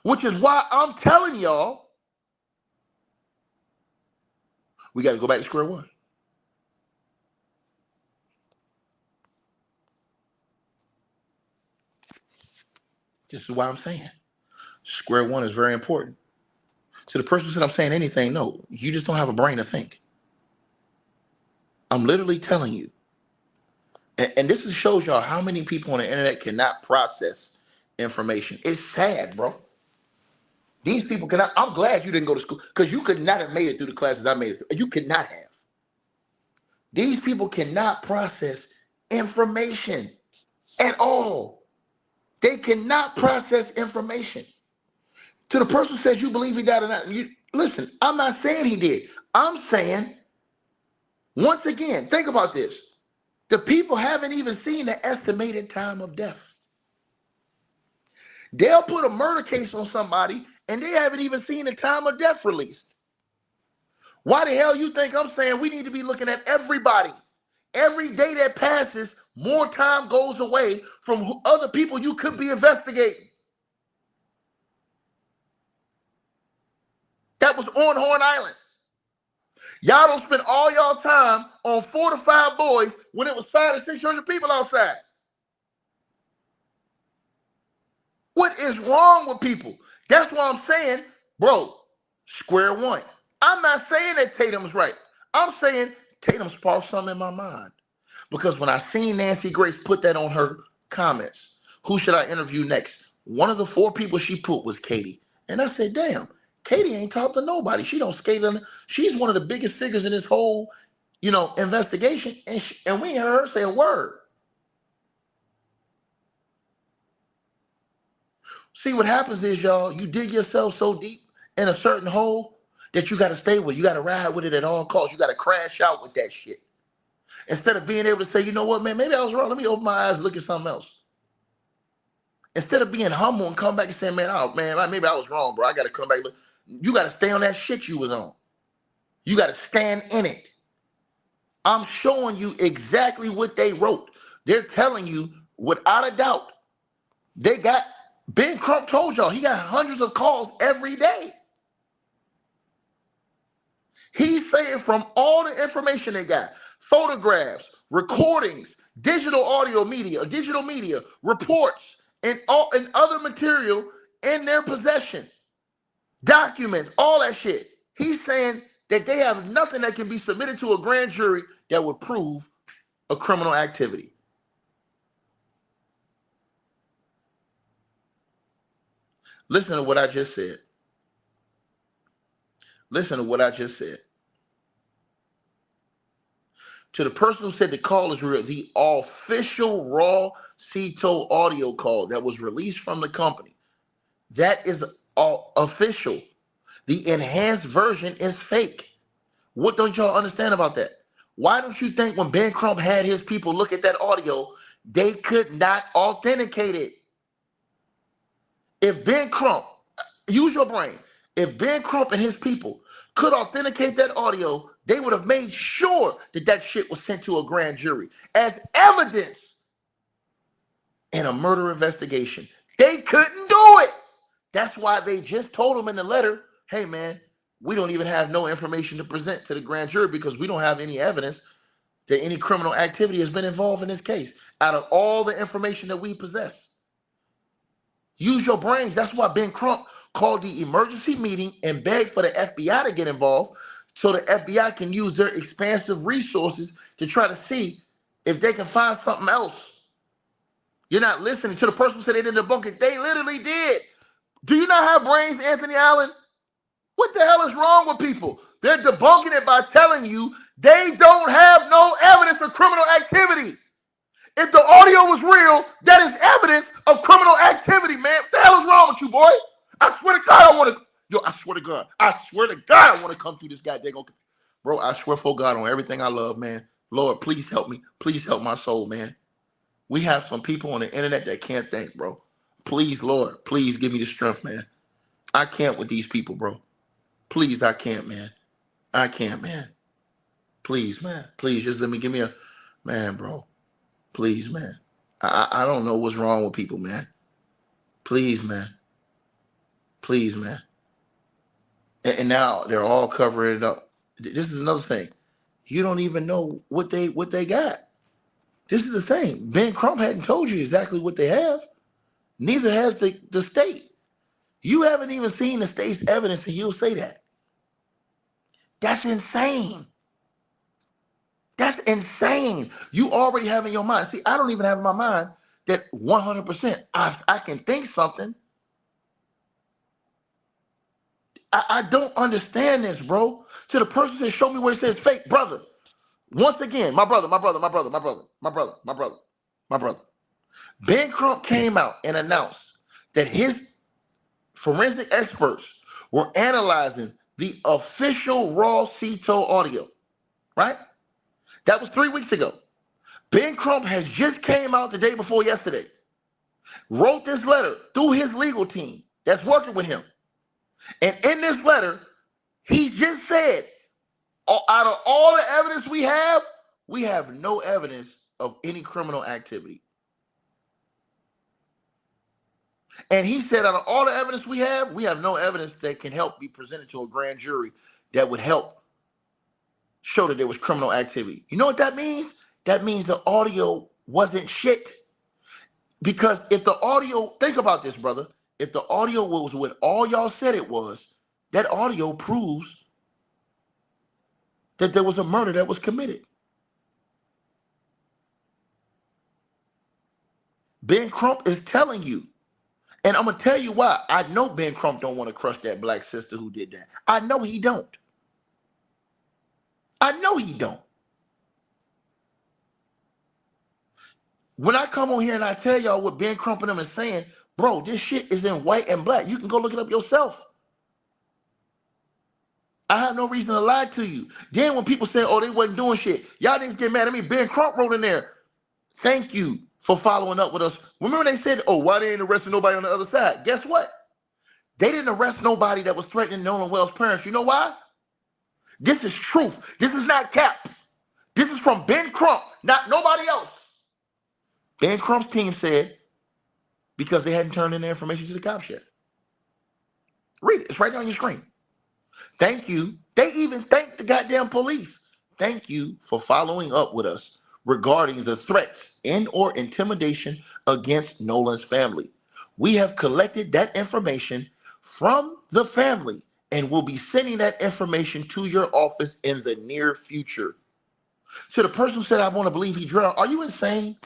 Which is why I'm telling y'all, we got to go back to square one. This is why I'm saying square one is very important. To the person who said I'm saying anything, no, you just don't have a brain to think. I'm literally telling you. And this shows y'all how many people on the internet cannot process information. It's sad, bro. These people cannot. I'm glad you didn't go to school because you could not have made it through the classes I made it through. You could not have. These people cannot process information at all. They cannot process information. To the person who says you believe he died or not, listen, I'm not saying he did. I'm saying, once again, think about this. The people haven't even seen the estimated time of death. They'll put a murder case on somebody and they haven't even seen the time of death released. Why the hell you think I'm saying we need to be looking at everybody? Every day that passes, more time goes away from other people you could be investigating. That was on Horn Island. Y'all don't spend all y'all time on 4 to 5 boys when it was 500 to 600 people outside. What is wrong with people? That's why I'm saying, bro, square one. I'm not saying that Tatum's right. I'm saying Tatum sparked something in my mind. Because when I seen Nancy Grace put that on her comments, who should I interview next? One of the 4 people she put was Katie. And I said, damn, Katie ain't talked to nobody. She don't skate on. She's one of the biggest figures in this whole, investigation. And we ain't heard her say a word. See, what happens is, y'all, you dig yourself so deep in a certain hole that you got to stay with it. You got to ride with it at all costs. You got to crash out with that shit. Instead of being able to say, you know what, man, maybe I was wrong. Let me open my eyes and look at something else. Instead of being humble and come back and saying, man, maybe I was wrong, bro. I got to come back. You got to stay on that shit you was on. You got to stand in it. I'm showing you exactly what they wrote. They're telling you, without a doubt, Ben Crump told y'all, he got hundreds of calls every day. He's saying from all the information they got, photographs, recordings, digital media, reports, and other material in their possession, documents, all that shit. He's saying that they have nothing that can be submitted to a grand jury that would prove a criminal activity. Listen to what I just said. Listen to what I just said. To the person who said the call is real, the official raw Cito audio call that was released from the company, that is official. The enhanced version is fake. What don't y'all understand about that? Why don't you think when Ben Crump had his people look at that audio, they could not authenticate it? If Ben Crump, use your brain, if Ben Crump and his people could authenticate that audio, they would have made sure that that shit was sent to a grand jury as evidence in a murder investigation. They couldn't do it. That's why they just told him in the letter, hey, man, we don't even have no information to present to the grand jury because we don't have any evidence that any criminal activity has been involved in this case out of all the information that we possess. Use your brains. That's why Ben Crump called the emergency meeting and begged for the FBI to get involved so the FBI can use their expansive resources to try to see if they can find something else. You're not listening to the person who said they didn't debunk it. They literally did. Do you not have brains, Anthony Allen? What the hell is wrong with people? They're debunking it by telling you they don't have no evidence of criminal activity. If the audio was real, that is evidence of criminal activity, man. What the hell is wrong with you, boy? I swear to God, I want to. Yo, I swear to God, I want to come through this goddamn. Bro, I swear for God on everything I love, man. Lord, please help me. Please help my soul, man. We have some people on the internet that can't think, bro. Please, Lord, please give me the strength, man. I can't with these people, bro. Please, I can't, man. I can't, man. Please, man. Please, just give me a, man, bro. Please, man. I don't know what's wrong with people, man. Please, man. Please, man. And now they're all covering it up. This is another thing. You don't even know what they got. This is the thing. Ben Crump hadn't told you exactly what they have. Neither has the state. You haven't even seen the state's evidence and you'll say that. That's insane. That's insane. You already have in your mind. See, I don't even have in my mind that 100% I can think something. I don't understand this, bro. To the person that showed me where it says fake, brother. Once again, my brother. Ben Crump came out and announced that his forensic experts were analyzing the official raw Cito audio, right? That was 3 weeks ago. Ben Crump has just came out the day before yesterday, wrote this letter through his legal team that's working with him. And in this letter, he just said, out of all the evidence we have no evidence of any criminal activity. And he said, out of all the evidence we have no evidence that can help be presented to a grand jury that would help show that there was criminal activity. You know what that means? That means the audio wasn't shit. Because if the audio, think about this, brother. If the audio was what all y'all said it was, that audio proves that there was a murder that was committed. Ben Crump is telling you. And I'm going to tell you why. I know Ben Crump don't want to crush that black sister who did that. I know he don't. I know he don't. When I come on here and I tell y'all what Ben Crump and them is saying, bro, this shit is in white and black. You can go look it up yourself. I have no reason to lie to you. Then when people say, oh, they wasn't doing shit, y'all niggas get mad at me. Ben Crump wrote in there, thank you for following up with us. Remember they said, oh, why they ain't arresting nobody on the other side? Guess what? They didn't arrest nobody that was threatening Nolan Wells' parents. You know why? This is truth. This is not cap. This is from Ben Crump, not nobody else. Ben Crump's team said because they hadn't turned in their information to the cops yet. Read it. It's right there on your screen. Thank you. They even thanked the goddamn police. Thank you for following up with us regarding the threats and or intimidation against Nolan's family. We have collected that information from the family and will be sending that information to your office in the near future. So the person who said, I want to believe he drowned, are you insane?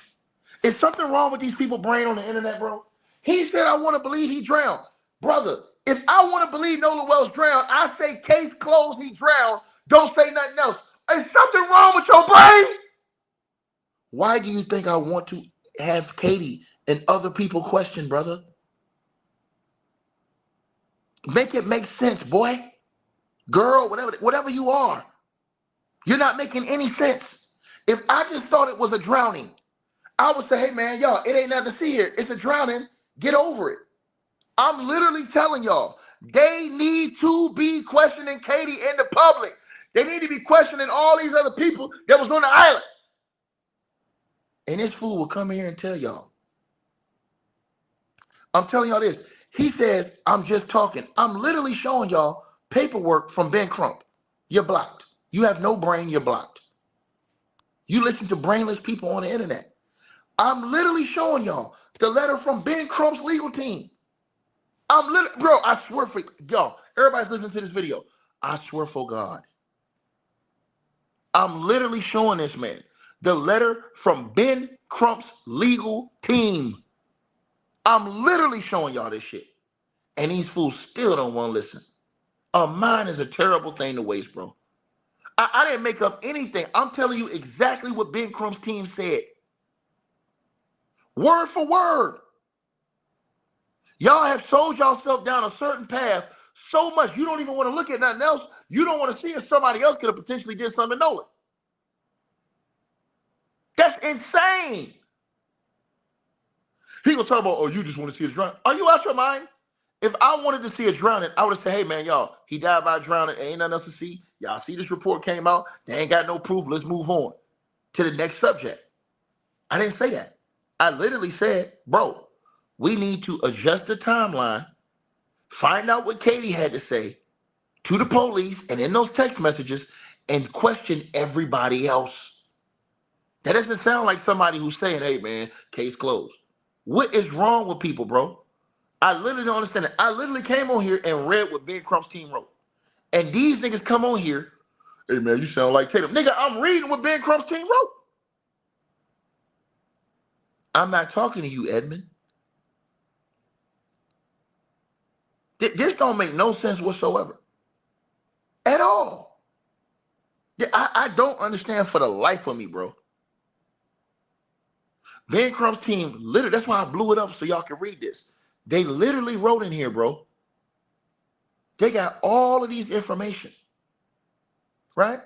Is something wrong with these people's brain on the internet, bro? He said, I want to believe he drowned. Brother, if I want to believe Nolan Wells drowned, I say case closed, he drowned. Don't say nothing else. Is something wrong with your brain? Why do you think I want to have Katie and other people question, brother? Make it make sense, boy. Girl, whatever you are. You're not making any sense. If I just thought it was a drowning, I would say, hey, man, y'all, it ain't nothing to see here. It's a drowning. Get over it. I'm literally telling y'all, they need to be questioning Katie in the public. They need to be questioning all these other people that was on the island. And this fool will come here and tell y'all. I'm telling y'all this. He says, I'm just talking. I'm literally showing y'all paperwork from Ben Crump. You're blocked. You have no brain. You're blocked. You listen to brainless people on the internet. I'm literally showing y'all the letter from Ben Crump's legal team. I'm literally, bro, I swear for y'all, everybody's listening to this video. I swear for God. I'm literally showing this man the letter from Ben Crump's legal team. I'm literally showing y'all this shit. And these fools still don't want to listen. A mind is a terrible thing to waste, bro. I didn't make up anything. I'm telling you exactly what Ben Crump's team said. Word for word. Y'all have sold yourself down a certain path so much you don't even want to look at nothing else. You don't want to see if somebody else could have potentially did something to Nolan. That's insane. He gonna talk about, oh, you just want to see a drowning. Are you out your mind? If I wanted to see a drowning, I would have said, hey, man, y'all, he died by drowning. Ain't nothing else to see. Y'all see this report came out. They ain't got no proof. Let's move on to the next subject. I didn't say that. I literally said, bro, we need to adjust the timeline, find out what Katie had to say to the police and in those text messages and question everybody else. That doesn't sound like somebody who's saying, hey, man, case closed. What is wrong with people, bro? I literally don't understand it. I literally came on here and read what Ben Crump's team wrote. And these niggas come on here, hey, man, you sound like Tatum. Nigga, I'm reading what Ben Crump's team wrote. I'm not talking to you, Edmund. This don't make no sense whatsoever. At all. I don't understand for the life of me, bro. Ben Crump's team, literally, that's why I blew it up so y'all can read this. They literally wrote in here, bro. They got all of these information, right?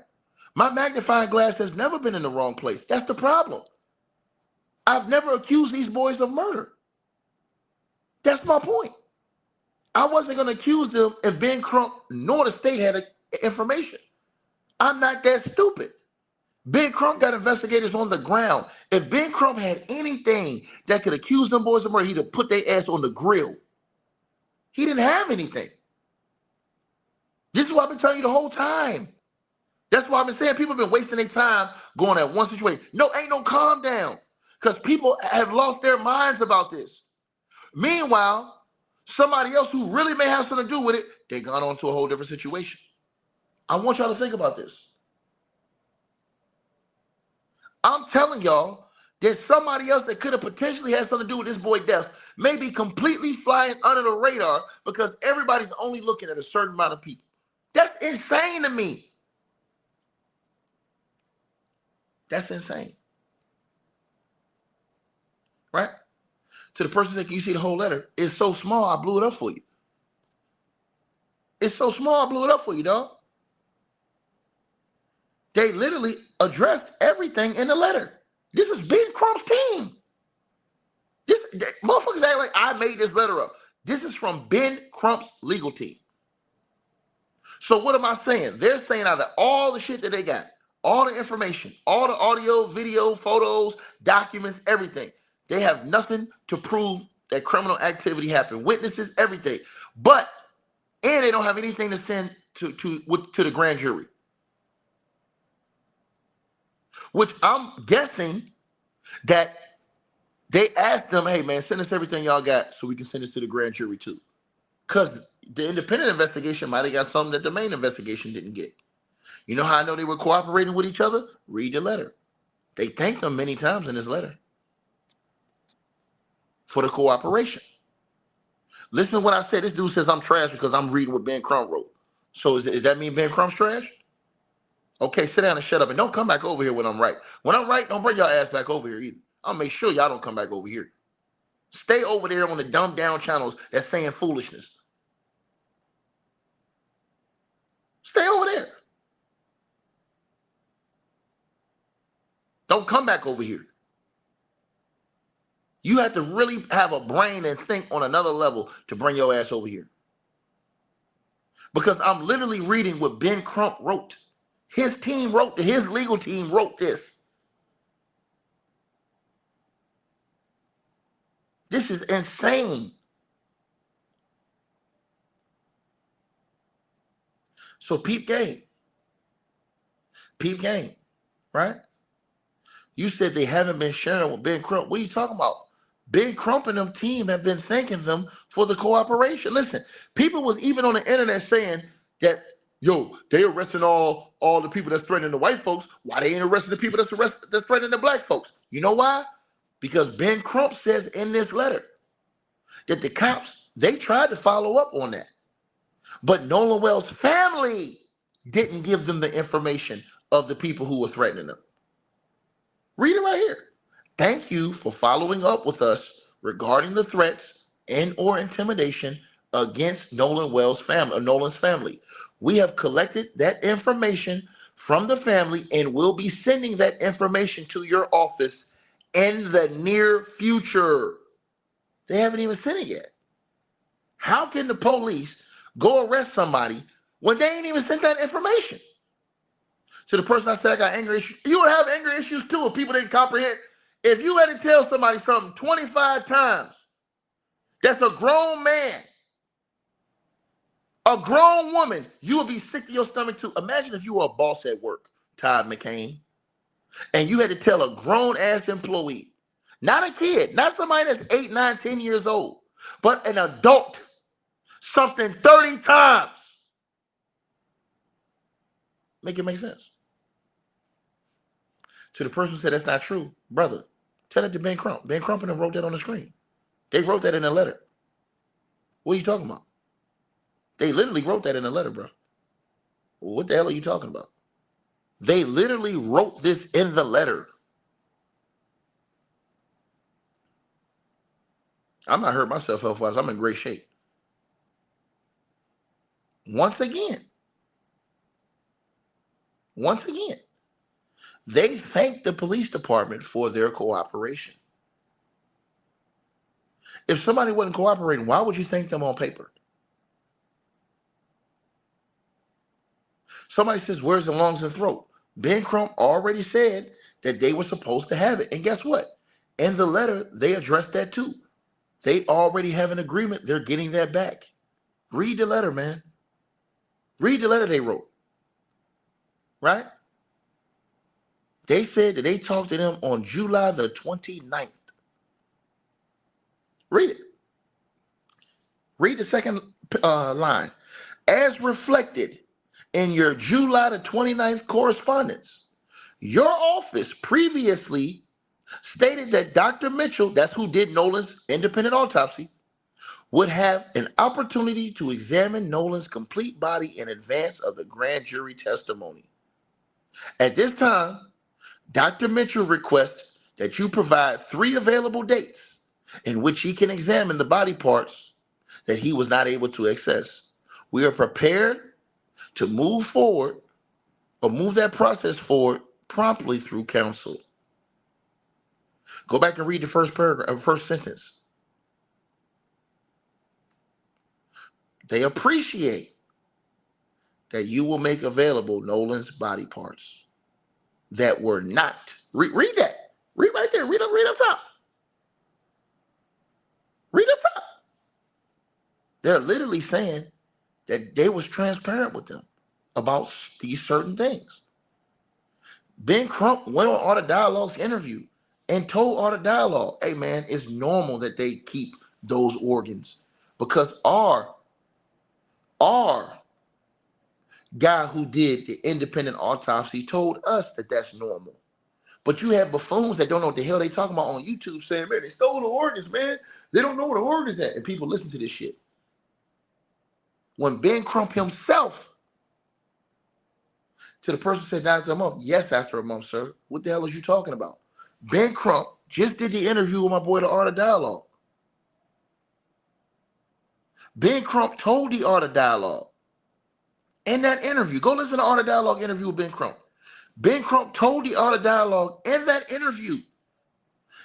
My magnifying glass has never been in the wrong place. That's the problem. I've never accused these boys of murder. That's my point. I wasn't going to accuse them if Ben Crump nor the state had information. I'm not that stupid. Ben Crump got investigators on the ground. If Ben Crump had anything that could accuse them boys of murder, he'd have put their ass on the grill. He didn't have anything. This is what I've been telling you the whole time. That's why I've been saying people have been wasting their time going at one situation. No, ain't no calm down. Because people have lost their minds about this. Meanwhile, somebody else who really may have something to do with it, they gone on to a whole different situation. I want y'all to think about this. I'm telling y'all, there's somebody else that could have potentially had something to do with this boy's death, may be completely flying under the radar because everybody's only looking at a certain amount of people. That's insane to me. That's insane. Right? To the person that you see the whole letter, it's so small, I blew it up for you. It's so small, I blew it up for you, dog. They literally addressed everything in the letter. This is Ben Crump's team. Motherfuckers act like I made this letter up. This is from Ben Crump's legal team. So what am I saying? They're saying out of all the shit that they got, all the information, all the audio, video, photos, documents, everything, they have nothing to prove that criminal activity happened. Witnesses, everything. And they don't have anything to send to the grand jury. Which I'm guessing that they asked them, hey man, send us everything y'all got so we can send it to the grand jury too. Because the independent investigation might have got something that the main investigation didn't get. You know how I know they were cooperating with each other? Read the letter. They thanked them many times in this letter for the cooperation. Listen to what I said. This dude says I'm trash because I'm reading what Ben Crump wrote. So does that mean Ben Crump's trash? Okay, sit down and shut up and don't come back over here when I'm right. When I'm right, don't bring your ass back over here either. I'll make sure y'all don't come back over here. Stay over there on the dumbed down channels that's saying foolishness. Stay over there. Don't come back over here. You have to really have a brain and think on another level to bring your ass over here. Because I'm literally reading what Ben Crump wrote. His legal team wrote this. This is insane. So peep game, right? You said they haven't been sharing with Ben Crump. What are you talking about? Ben Crump and them team have been thanking them for the cooperation. Listen, people was even on the internet saying that, yo, they arresting all the people that's threatening the white folks. Why they ain't arresting the people that's threatening the black folks? You know why? Because Ben Crump says in this letter that the cops, they tried to follow up on that. But Nolan Wells' family didn't give them the information of the people who were threatening them. Read it right here. Thank you for following up with us regarding the threats and or intimidation against Nolan's family. We have collected that information from the family and will be sending that information to your office in the near future. They haven't even sent it yet. How can the police go arrest somebody when they ain't even sent that information? To the person I said I got anger issues, you would have anger issues too if people didn't comprehend. If you had to tell somebody something 25 times, that's a grown man, a grown woman, you would be sick to your stomach too. Imagine if you were a boss at work, Todd McCain, and you had to tell a grown-ass employee, not a kid, not somebody that's 8, 9, 10 years old, but an adult, something 30 times. Make it make sense. To the person who said that's not true, brother, tell it to Ben Crump. Ben Crump and them wrote that on the screen. They wrote that in a letter. What are you talking about? They literally wrote that in a letter, bro. What the hell are you talking about? They literally wrote this in the letter. I'm not hurt myself health-wise. I'm in great shape. Once again, they thanked the police department for their cooperation. If somebody wasn't cooperating, why would you thank them on paper? Somebody says, where's the lungs and throat? Ben Crump already said that they were supposed to have it. And guess what? In the letter, they addressed that too. They already have an agreement. They're getting that back. Read the letter, man. Read the letter they wrote. Right? They said that they talked to them on July the 29th. Read it. Read the second line. As reflected in your July the 29th correspondence, your office previously stated that Dr. Mitchell, that's who did Nolan's independent autopsy, would have an opportunity to examine Nolan's complete body in advance of the grand jury testimony. At this time, Dr. Mitchell requests that you provide 3 available dates in which he can examine the body parts that he was not able to access. We are prepared to move forward or move that process forward promptly through counsel. Go back and read the first paragraph, first sentence. They appreciate that you will make available Nolan's body parts that were not. Read that. Read right there. Read up top. Read up top. They're literally saying that they was transparent with them about these certain things. Ben Crump went on Art of Dialogue's interview and told Art of Dialogue, hey man, it's normal that they keep those organs because our guy who did the independent autopsy told us that that's normal. But you have buffoons that don't know what the hell they talking about on YouTube saying, man, they stole the organs, man. They don't know where the organs at. And people listen to this shit. When Ben Crump himself, to the person said after a month, yes, after a month, sir. What the hell is you talking about? Ben Crump just did the interview with my boy, the Art of Dialogue. Ben Crump told the Art of Dialogue in that interview. Go listen to the Art of Dialogue interview with Ben Crump. Ben Crump told the Art of Dialogue in that interview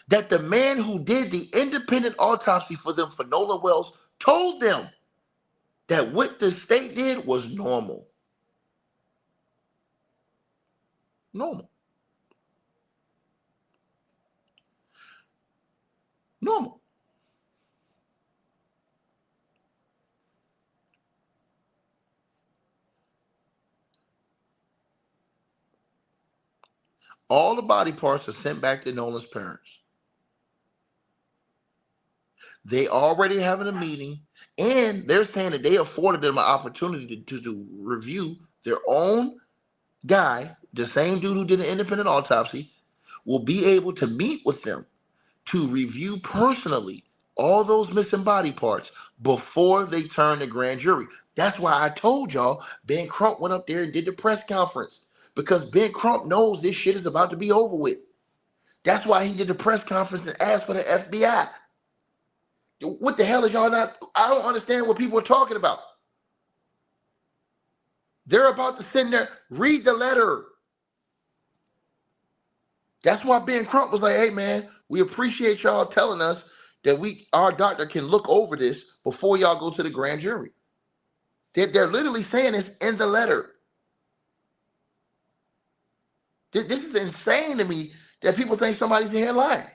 that the man who did the independent autopsy for them for Nolan Wells told them that what the state did was normal. Normal. Normal. All the body parts are sent back to Nolan's parents. They already having a meeting, and they're saying that they afforded them an opportunity to review their own guy, the same dude who did an independent autopsy, will be able to meet with them to review personally all those missing body parts before they turn to grand jury. That's why I told y'all Ben Crump went up there and did the press conference, because Ben Crump knows this shit is about to be over with. That's why he did the press conference and asked for the FBI. What the hell is y'all not? I don't understand what people are talking about. They're about to send their, read the letter. That's why Ben Crump was like, hey man, we appreciate y'all telling us that our doctor can look over this before y'all go to the grand jury. They're literally saying this in the letter. This is insane to me that people think somebody's in here lying.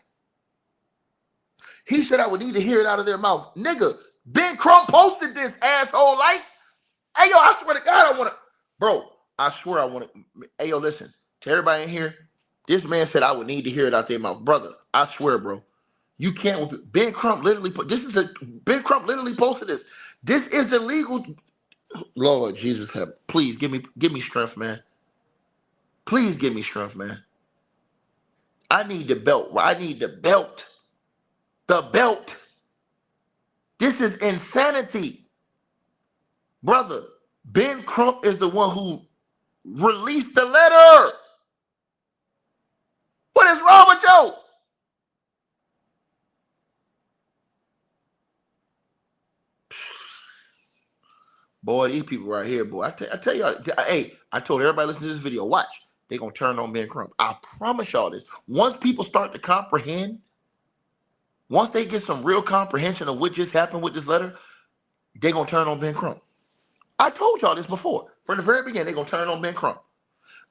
He said I would need to hear it out of their mouth. Nigga, Ben Crump posted this, asshole. Like, hey, yo, I swear to God, I want to. Bro, I swear I want to. Hey, yo, listen, to everybody in here, this man said I would need to hear it out their mouth. Brother, I swear, bro. You can't. Ben Crump literally put this. Ben Crump literally posted this. This is the legal. Lord Jesus, please give me strength, man. Please give me strength, man. I need the belt. I need the belt. The belt. This is insanity. Brother, Ben Crump is the one who released the letter. What is wrong with you? Boy, these people right here, boy. I tell y'all, hey, I told everybody listen to this video, watch. They're going to turn on Ben Crump. I promise y'all this. Once people start to comprehend, once they get some real comprehension of what just happened with this letter, they're going to turn on Ben Crump. I told y'all this before. From the very beginning, they're going to turn on Ben Crump.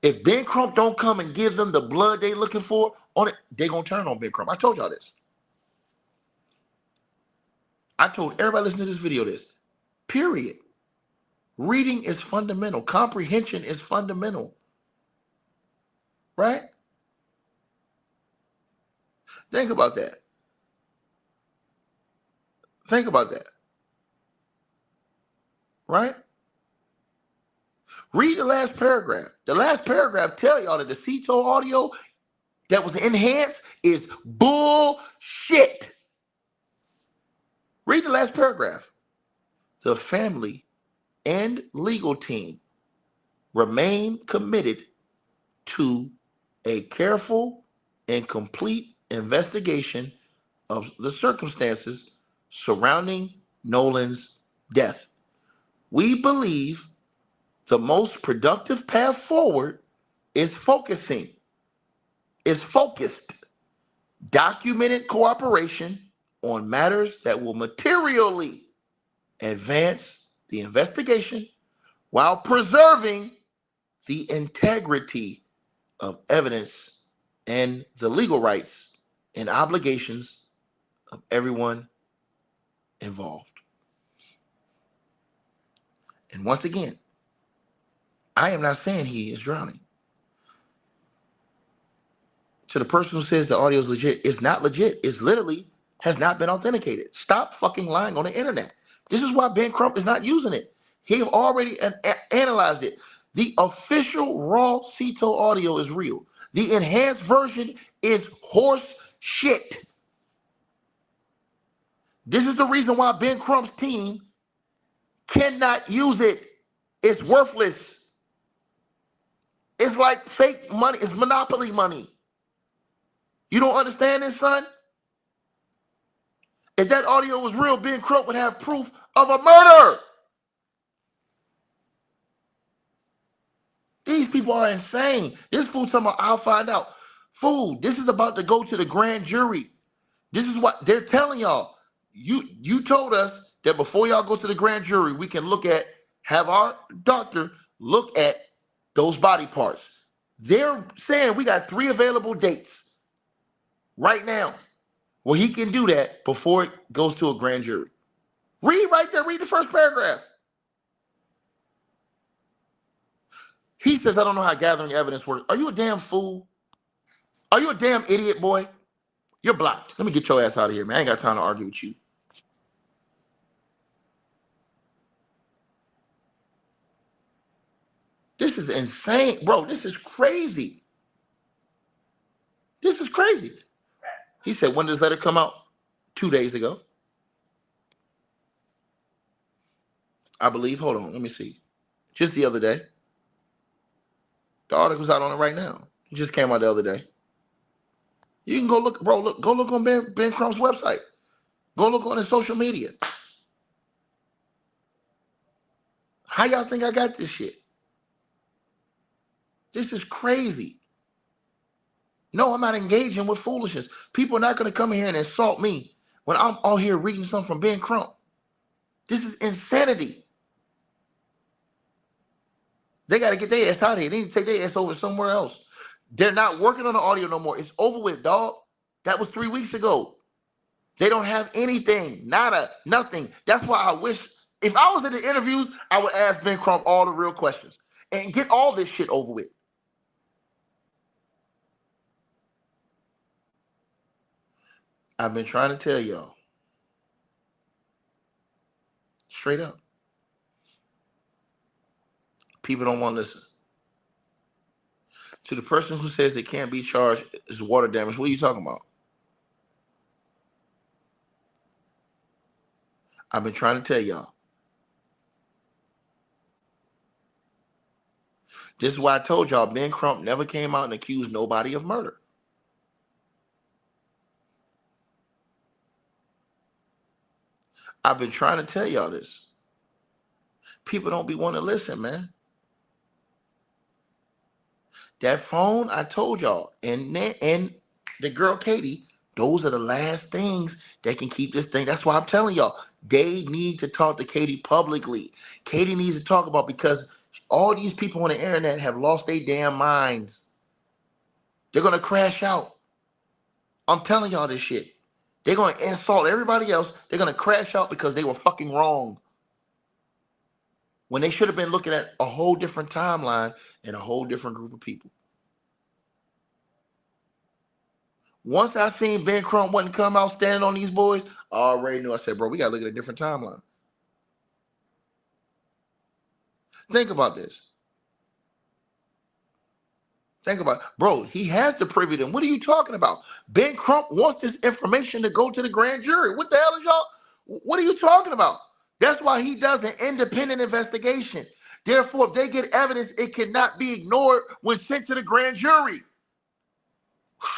If Ben Crump don't come and give them the blood they looking for on it, they gonna turn on Ben Crump. I told y'all this. I told everybody listening to this video this. Period. Reading is fundamental. Comprehension is fundamental. Right? Think about that. Think about that. Right? Read the last paragraph. The last paragraph tell y'all that the CETO audio that was enhanced is bullshit. Read the last paragraph. The family and legal team remain committed to a careful and complete investigation of the circumstances surrounding Nolan's death. We believe the most productive path forward is focused, documented cooperation on matters that will materially advance the investigation while preserving the integrity of evidence and the legal rights and obligations of everyone involved. And once again, I am not saying he is drowning. To the person who says the audio is legit, it's not legit. It's literally has not been authenticated. Stop fucking lying on the internet. This is why Ben Crump is not using it. He already analyzed it. The official raw CETO audio is real. The enhanced version is horse shit. This is the reason why Ben Crump's team cannot use it. It's worthless. It's like fake money. It's monopoly money. You don't understand this, son? If that audio was real, Ben Crump would have proof of a murder. These people are insane. This fool talking about, I'll find out. Fool, this is about to go to the grand jury. This is what they're telling y'all. You told us that before y'all go to the grand jury, we can have our doctor look at those body parts. They're saying we got 3 available dates right now where he can do that before it goes to a grand jury. Read right there. Read the first paragraph. He says, I don't know how gathering evidence works. Are you a damn fool? Are you a damn idiot, boy? You're blocked. Let me get your ass out of here, man. I ain't got time to argue with you. This is insane. Bro, this is crazy. This is crazy. He said, when does this letter come out? 2 days ago. I believe. Hold on. Let me see. Just the other day. The article's out on it right now. It just came out the other day. You can go look, bro. Go look on Ben Crump's website. Go look on his social media. How y'all think I got this shit? This is crazy. No, I'm not engaging with foolishness. People are not going to come in here and insult me when I'm out here reading something from Ben Crump. This is insanity. They got to get their ass out of here. They need to take their ass over somewhere else. They're not working on the audio no more. It's over with, dog. That was 3 weeks ago. They don't have anything. Nada. Nothing. That's why I wish, if I was in the interviews, I would ask Ben Crump all the real questions and get all this shit over with. I've been trying to tell y'all. Straight up. People don't want to listen. To the person who says they can't be charged is water damage, what are you talking about? I've been trying to tell y'all. This is why I told y'all Ben Crump never came out and accused nobody of murder. I've been trying to tell y'all this. People don't be wanting to listen, man. That phone, I told y'all, and the girl Katie, those are the last things that can keep this thing. That's why I'm telling y'all, they need to talk to Katie publicly. Katie needs to talk about, because All these people on the internet have lost their damn minds. They're going to crash out. I'm telling y'all this shit. They're going to insult everybody else. They're going to crash out because they were fucking wrong. When they should have been looking at a whole different timeline and a whole different group of people. Once I seen Ben Crump wasn't come out standing on these boys, I already knew. I said, bro, we got to look at a different timeline. Think about this. Think about it. Bro, he has the privy to them. What are you talking about? Ben Crump wants this information to go to the grand jury. What the hell is y'all? What are you talking about? That's why he does an independent investigation. Therefore, if they get evidence, it cannot be ignored when sent to the grand jury.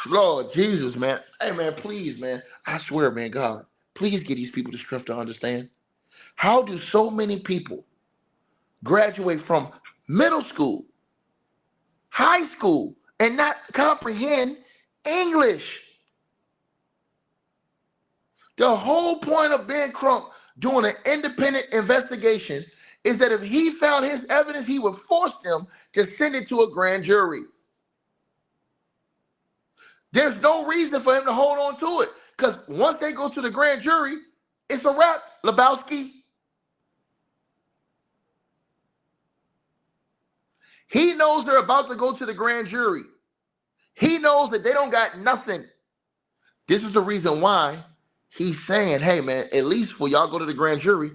Lord Jesus, man. Hey, man, please, man. I swear, man, God, please give these people the strength to understand. How do so many people graduate from middle school, high school, and not comprehend English? The whole point of Ben Crump doing an independent investigation is that if he found his evidence, he would force them to send it to a grand jury. There's no reason for him to hold on to it, because once they go to the grand jury, it's a wrap, Lebowski. He knows they're about to go to the grand jury. He knows that they don't got nothing. This is the reason why he's saying, hey, man, at least for y'all go to the grand jury,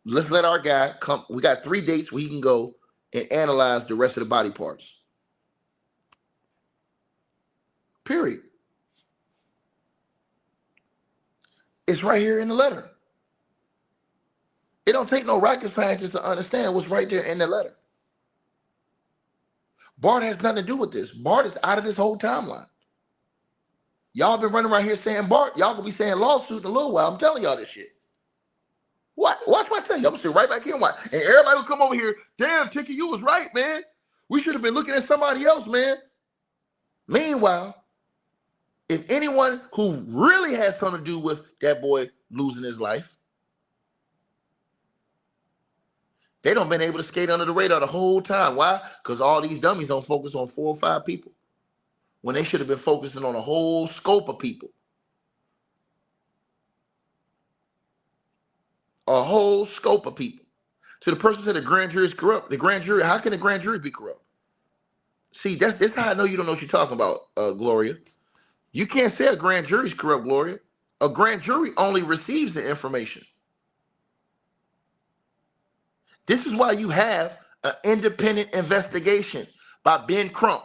let's let our guy come. We got 3 dates where he can go and analyze the rest of the body parts. Period. It's right here in the letter. It don't take no rocket scientist to understand what's right there in the letter. Bart has nothing to do with this. Bart is out of this whole timeline. Y'all been running around here saying Bart. Y'all gonna be saying lawsuit in a little while. I'm telling y'all this shit. What? Watch what I tell you. I'm gonna sit right back here and watch. And everybody will come over here. Damn, Tiki, you was right, man. We should have been looking at somebody else, man. Meanwhile, if anyone who really has something to do with that boy losing his life, they don't been able to skate under the radar the whole time. Why? Because all these dummies don't focus on 4 or 5 people when they should have been focusing on a whole scope of people. A whole scope of people. So the person said the grand jury is corrupt. The grand jury, how can the grand jury be corrupt? See, that's how I know you don't know what you're talking about, Gloria. You can't say a grand jury is corrupt, Gloria. A grand jury only receives the information. This is why you have an independent investigation by Ben Crump.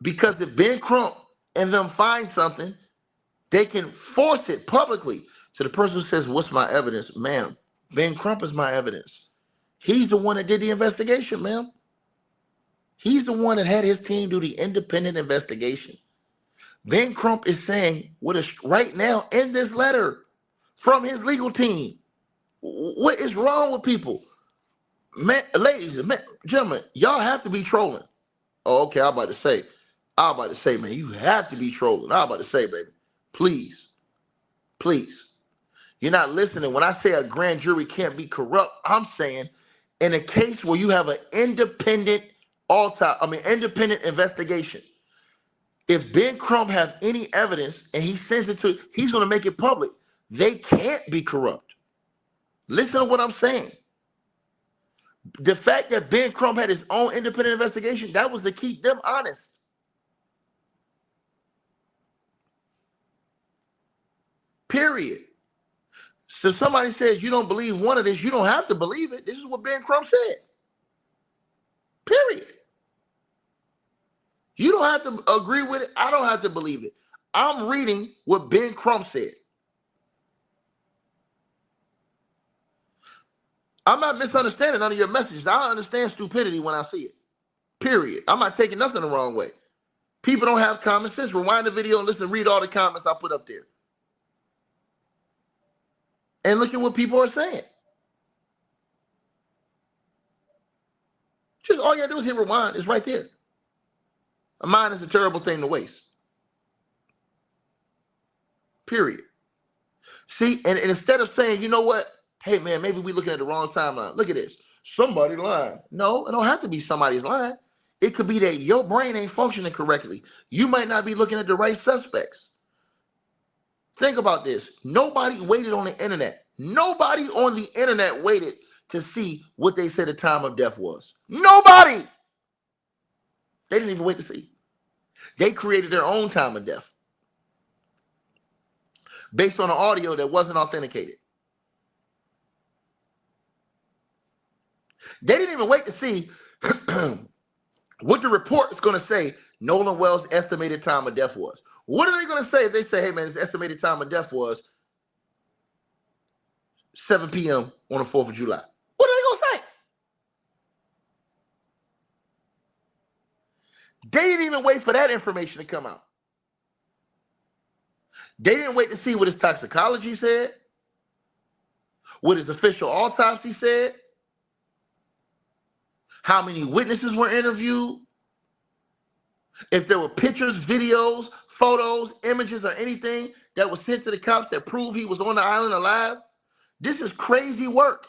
Because if Ben Crump and them find something, they can force it publicly. So the person who says, what's my evidence? Ma'am, Ben Crump is my evidence. He's the one that did the investigation, ma'am. He's the one that had his team do the independent investigation. Ben Crump is saying what is right now in this letter from his legal team. What is wrong with people? Man, ladies, gentlemen, y'all have to be trolling. Oh, okay, I'm about to say, man, you have to be trolling. I'm about to say, baby, please. You're not listening. When I say a grand jury can't be corrupt, I'm saying in a case where you have an independent investigation. If Ben Crump has any evidence and he sends it to, he's going to make it public. They can't be corrupt. Listen to what I'm saying. The fact that Ben Crump had his own independent investigation, that was to keep them honest. Period. So somebody says you don't believe one of this, you don't have to believe it. This is what Ben Crump said. Period. You don't have to agree with it. I don't have to believe it. I'm reading what Ben Crump said. I'm not misunderstanding none of your messages. I understand stupidity when I see it. Period. I'm not taking nothing the wrong way. People don't have common sense. Rewind the video and listen, read all the comments I put up there. And look at what people are saying. Just all you gotta do is hit rewind. It's right there. A mind is a terrible thing to waste. Period. See, and instead of saying, you know what? Hey, man, maybe we're looking at the wrong timeline. Look at this. Somebody lying. No, it don't have to be somebody's lying. It could be that your brain ain't functioning correctly. You might not be looking at the right suspects. Think about this. Nobody waited on the internet. Nobody on the internet waited to see what they said the time of death was. Nobody. They didn't even wait to see. They created their own time of death based on an audio that wasn't authenticated. They didn't even wait to see what the report is going to say Nolan Wells' estimated time of death was. What are they going to say if they say, hey, man, his estimated time of death was 7 p.m. on the 4th of July? What are they going to say? They didn't even wait for that information to come out. They didn't wait to see what his toxicology said, what his official autopsy said, how many witnesses were interviewed, if there were pictures, videos, photos, images, or anything that was sent to the cops that proved he was on the island alive. This is crazy work.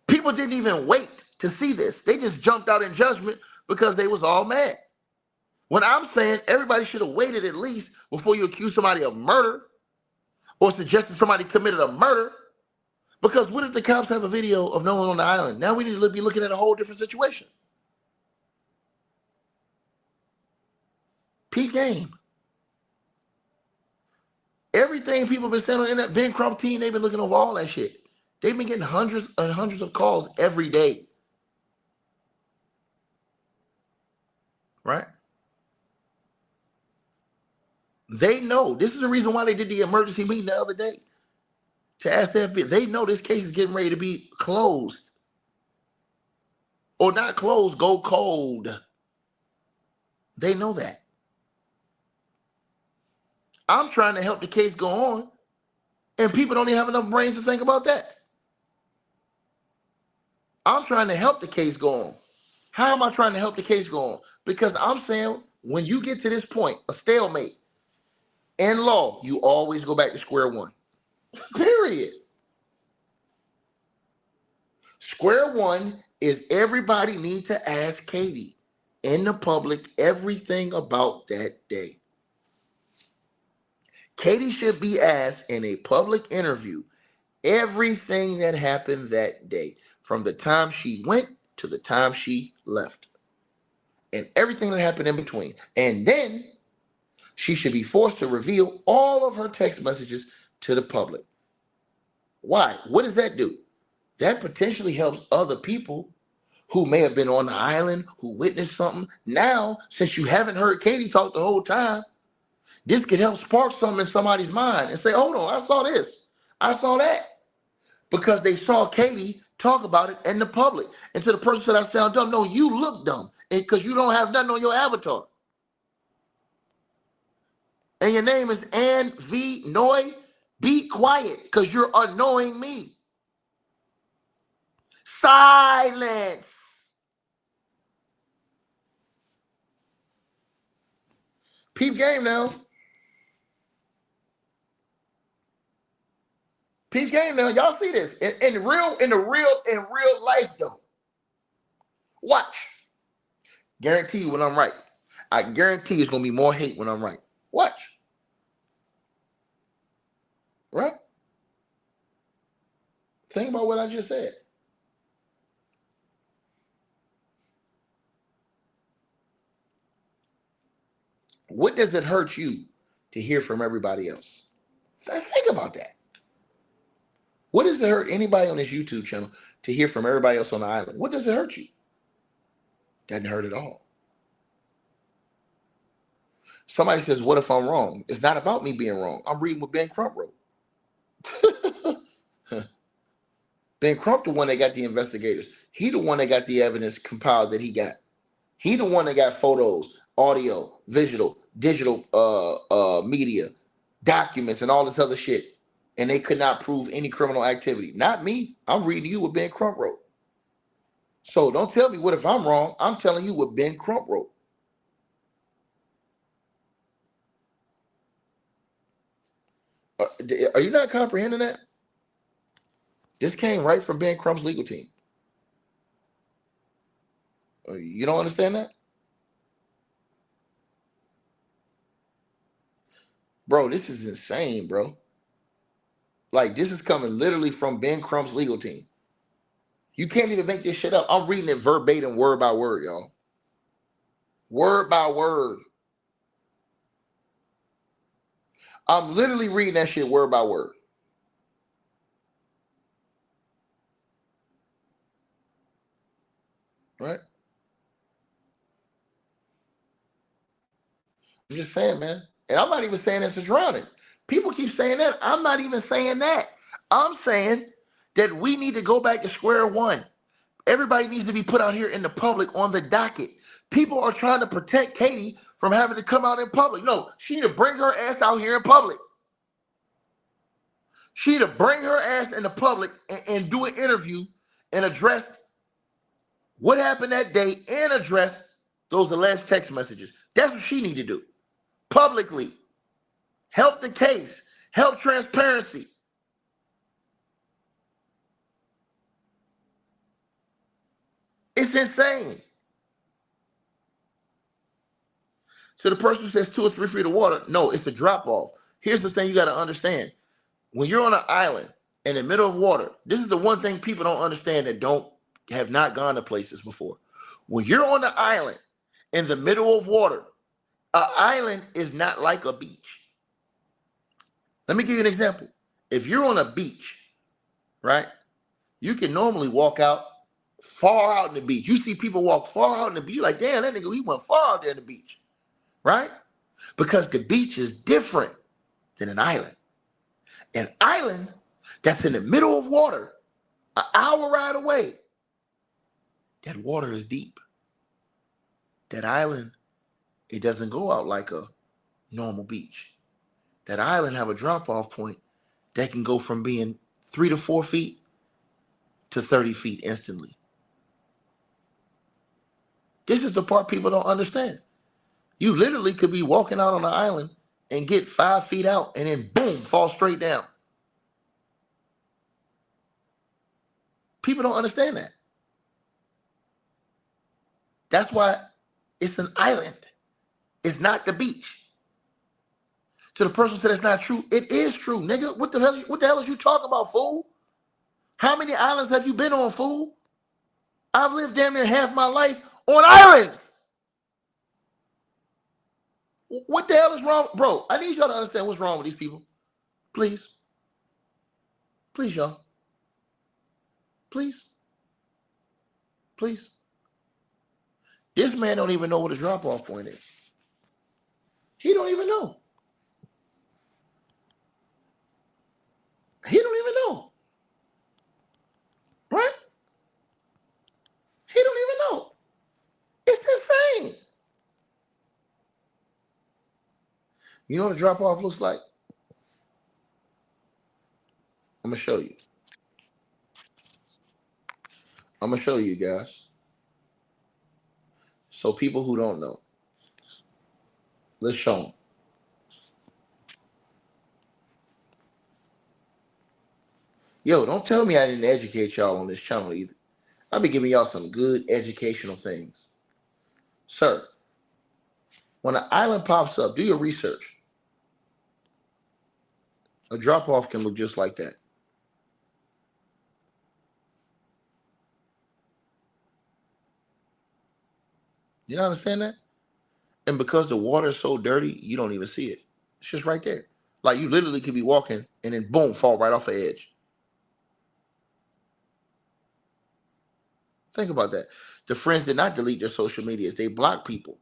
People didn't even wait to see this. They just jumped out in judgment because they was all mad. When I'm saying everybody should have waited at least before you accuse somebody of murder or suggested somebody committed a murder. Because what if the cops have a video of no one on the island? Now we need to be looking at a whole different situation. Peak game. Everything people been saying on the internet, Ben Crump team, they've been looking over all that shit. They've been getting hundreds and hundreds of calls every day. Right? They know. This is the reason why they did the emergency meeting the other day. To ask the FBI. They know this case is getting ready to be closed. Or not closed, go cold. They know that. I'm trying to help the case go on, and people don't even have enough brains to think about that. I'm trying to help the case go on. How am I trying to help the case go on? Because I'm saying when you get to this point, a stalemate, in law, you always go back to square one. Period. Square one is everybody needs to ask Katie in the public everything about that day. Katie should be asked in a public interview everything that happened that day, from the time she went to the time she left, and everything that happened in between. And then she should be forced to reveal all of her text messages to the public. Why? What does that do? That potentially helps other people who may have been on the island, who witnessed something. Now, since you haven't heard Katie talk the whole time, this could help spark something in somebody's mind and say, hold on, I saw this. I saw that. Because they saw Katie talk about it in the public. And to the person said, I sound dumb. No, you look dumb because you don't have nothing on your avatar. And your name is Ann V. Noy. Be quiet because you're annoying me. Silence. Peep game now. Peep game now. Y'all see this in real life though. Watch. Guarantee you when I'm right. I guarantee it's gonna be more hate when I'm right. Watch. Right? Think about what I just said. What does it hurt you to hear from everybody else? Think about that. What does it hurt anybody on this YouTube channel to hear from everybody else on the island? What does it hurt you? Doesn't hurt at all. Somebody says, what if I'm wrong? It's not about me being wrong. I'm reading what Ben Crump wrote. Ben Crump, the one that got the investigators. He the one that got the evidence compiled that he got. He the one that got photos, audio, visual, digital media, documents, and all this other shit. And they could not prove any criminal activity. Not me. I'm reading you what Ben Crump wrote. So don't tell me what if I'm wrong. I'm telling you what Ben Crump wrote. Are you not comprehending that? This came right from Ben Crump's legal team. You don't understand that? Bro, this is insane, bro. Like, this is coming literally from Ben Crump's legal team. You can't even make this shit up. I'm reading it verbatim, word by word, y'all. Word by word. I'm literally reading that shit word by word. Right? I'm just saying, man. And I'm not even saying it's a drowning. People keep saying that. I'm not even saying that. I'm saying that we need to go back to square one. Everybody needs to be put out here in the public on the docket. People are trying to protect Katie from having to come out in public. No, she need to bring her ass out here in public. She need to bring her ass in the public and do an interview and address what happened that day and address those alleged text messages. That's what she need to do. Publicly. Help the case. Help transparency. It's insane. So the person who says 2 or 3 feet of water, no, it's a drop off. Here's the thing you got to understand. When you're on an island in the middle of water, this is the one thing people don't understand that have not gone to places before. When you're on the island in the middle of water, an island is not like a beach. Let me give you an example. If you're on a beach, right, you can normally walk out far out in the beach. You see people walk far out in the beach. You're like, damn, that nigga, he went far out there in the beach, right? Because the beach is different than an island. An island that's in the middle of water, an hour ride away, that water is deep. That island, it doesn't go out like a normal beach. That island have a drop-off point that can go from being 3 to 4 feet to 30 feet instantly. This is the part people don't understand. You literally could be walking out on the island and get 5 feet out and then boom, fall straight down. People don't understand that. That's why it's an island. It's not the beach. To the person said it's not true, it is true, nigga. What the hell is you talking about, fool? How many islands have you been on, fool? I've lived damn near half my life on islands. What the hell is wrong? Bro, I need y'all to understand what's wrong with these people. Please. Please, y'all. Please. Please. This man don't even know what a drop-off point is. He don't even know. He don't even know. Right? He don't even know. It's insane. You know what a drop-off looks like? I'm going to show you. I'm going to show you guys. So people who don't know, let's show them. Yo, don't tell me I didn't educate y'all on this channel either. I'll be giving y'all some good educational things. Sir, when an island pops up, do your research. A drop-off can look just like that. You don't understand that? And because the water is so dirty, you don't even see it. It's just right there. Like you literally could be walking and then boom, fall right off the edge. Think about that. The friends did not delete their social medias. They blocked people.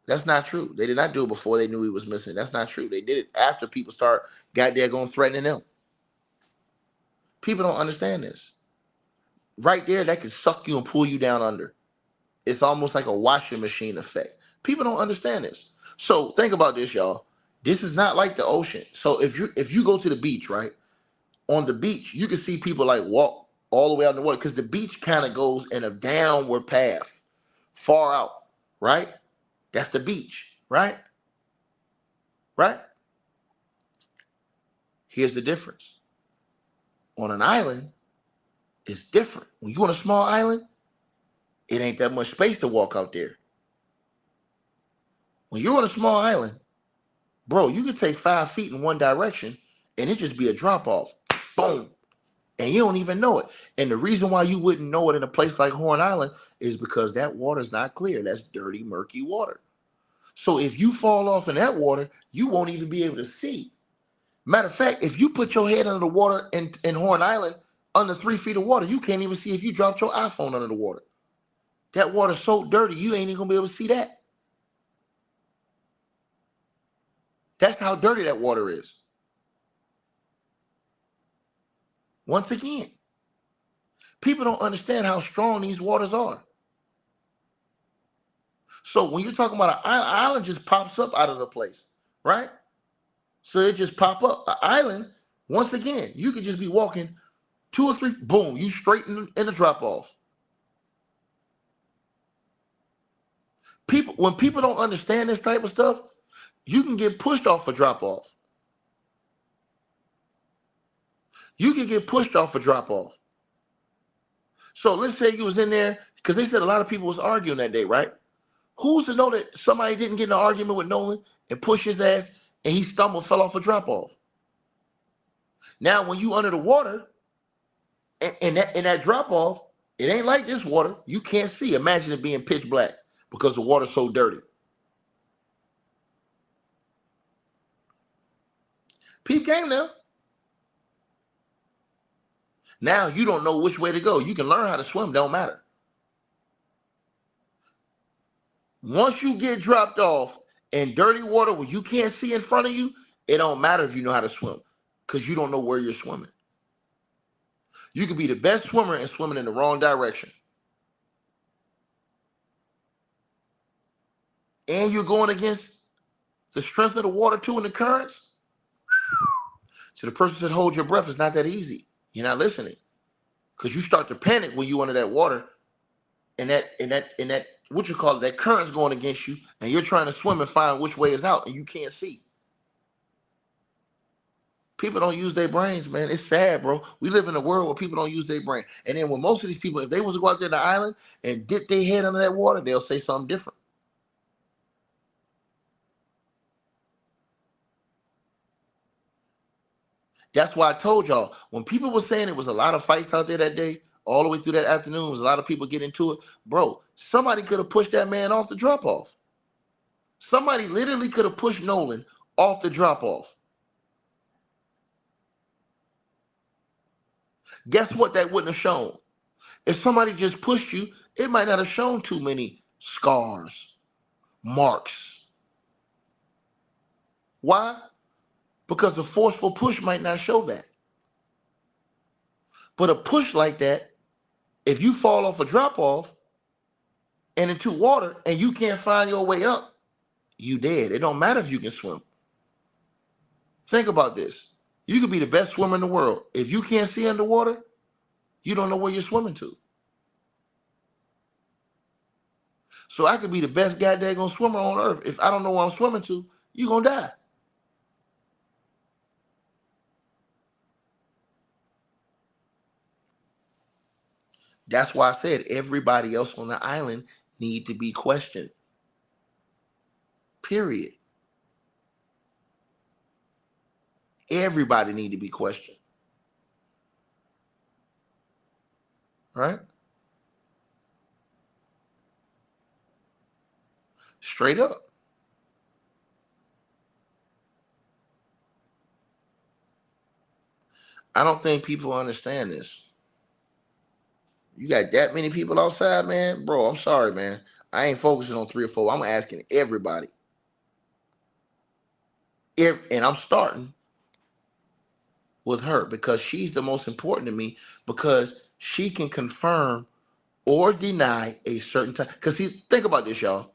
That's not true. They did not do it before they knew he was missing. That's not true. They did it after people got there going threatening them. People don't understand this. Right there, that can suck you and pull you down under. It's almost like a washing machine effect. People don't understand this. So think about this, y'all. This is not like the ocean. So if you go to the beach, right? On the beach, you can see people like walk all the way out in the water because the beach kind of goes in a downward path, far out, right? That's the beach, right? Right? Here's the difference. On an island, it's different. When you're on a small island, It ain't that much space to walk out there. When you're on a small island, bro, you can take 5 feet in one direction and it just be a drop off. Boom. And you don't even know it. And the reason why you wouldn't know it in a place like Horn Island is because that water is not clear. That's dirty, murky water. So if you fall off in that water, you won't even be able to see. Matter of fact, if you put your head under the water in Horn Island, under 3 feet of water, you can't even see if you dropped your iPhone under the water. That water's so dirty, you ain't even gonna be able to see that. That's how dirty that water is. Once again, people don't understand how strong these waters are. So when you're talking about an island, just pops up out of the place, right? So it just pop up. An island, once again, you could just be walking 2 or 3, boom, you straight in the drop off. When people don't understand this type of stuff, you can get pushed off a drop off. You can get pushed off a drop off. So let's say you was in there, because they said a lot of people was arguing that day, right? Who's to know that somebody didn't get in an argument with Nolan and push his ass and he stumbled, fell off a drop off? Now, when you under the water and that drop off, it ain't like this water. You can't see. Imagine it being pitch black because the water's so dirty. Peep game now. Now you don't know which way to go. You can learn how to swim, don't matter. Once you get dropped off in dirty water where you can't see in front of you, it don't matter if you know how to swim because you don't know where you're swimming. You could be the best swimmer and swimming in the wrong direction. And you're going against the strength of the water too and the currents. So the person said, hold your breath. It's not that easy. You're not listening. Because you start to panic when you under that water and that what you call it, that current's going against you, and you're trying to swim and find which way is out, and you can't see. People don't use their brains, man. It's sad, bro. We live in a world where people don't use their brain. And then when most of these people, if they was to go out there to the island and dip their head under that water, they'll say something different. That's why I told y'all, when people were saying it was a lot of fights out there that day, all the way through that afternoon, was a lot of people getting into it. Bro, somebody could have pushed that man off the drop-off. Somebody literally could have pushed Nolan off the drop-off. Guess what that wouldn't have shown? If somebody just pushed you, it might not have shown too many scars, marks. Why? Because the forceful push might not show that. But a push like that, if you fall off a drop-off and into water and you can't find your way up, you dead. It don't matter if you can swim. Think about this. You could be the best swimmer in the world. If you can't see underwater, you don't know where you're swimming to. So I could be the best goddamn swimmer on earth. If I don't know where I'm swimming to, you're going to die. That's why I said everybody else on the island need to be questioned. Period. Everybody need to be questioned. Right? Straight up. I don't think people understand this. You got that many people outside, man? Bro, I'm sorry, man. I ain't focusing on 3 or 4. I'm asking everybody. And I'm starting with her because she's the most important to me because she can confirm or deny a certain time. Because think about this, y'all.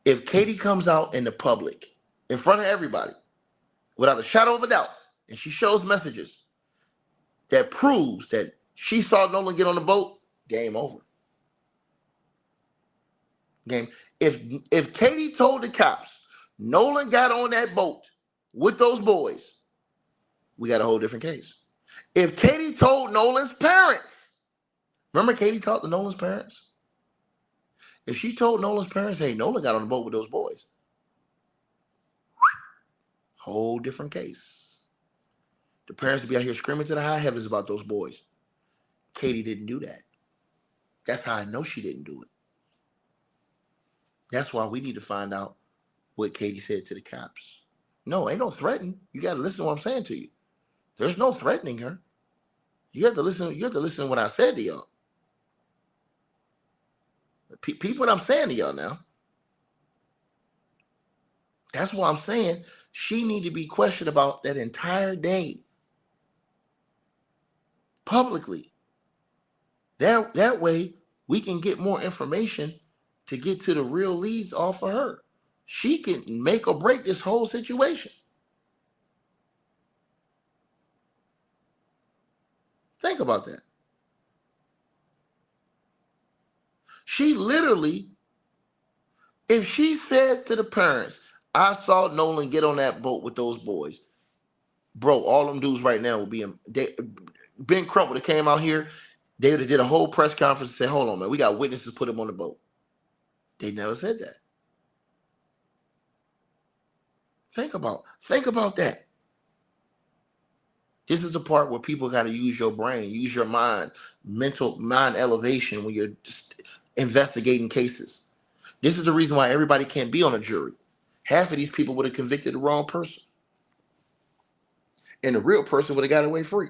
If Katie comes out in the public, in front of everybody, without a shadow of a doubt, and she shows messages that proves that she saw Nolan get on the boat, game over. Game. If Katie told the cops Nolan got on that boat with those boys, we got a whole different case. If Katie told Nolan's parents, remember Katie talked to Nolan's parents? If she told Nolan's parents, hey, Nolan got on the boat with those boys, whole different case. The parents would be out here screaming to the high heavens about those boys. Katie didn't do that. That's how I know she didn't do it. That's why we need to find out what Katie said to the cops. No, ain't no threatening. You got to listen to what I'm saying to you. There's no threatening her. You have to listen. You have to listen to what I said to y'all. Peep what I'm saying to y'all now. That's why I'm saying she need to be questioned about that entire day publicly. That way we can get more information to get to the real leads off of her. She can make or break this whole situation. Think about that. She literally, if she said to the parents, I saw Nolan get on that boat with those boys, bro, all them dudes right now will be in. Ben Crump would have came out here, they would have did a whole press conference and said, hold on, man, we got witnesses, put him on the boat. They never said that. Think about that. This is the part where people got to use your brain, use your mind, mind elevation when you're investigating cases. This is the reason why everybody can't be on a jury. Half of these people would have convicted the wrong person. And the real person would have got away free.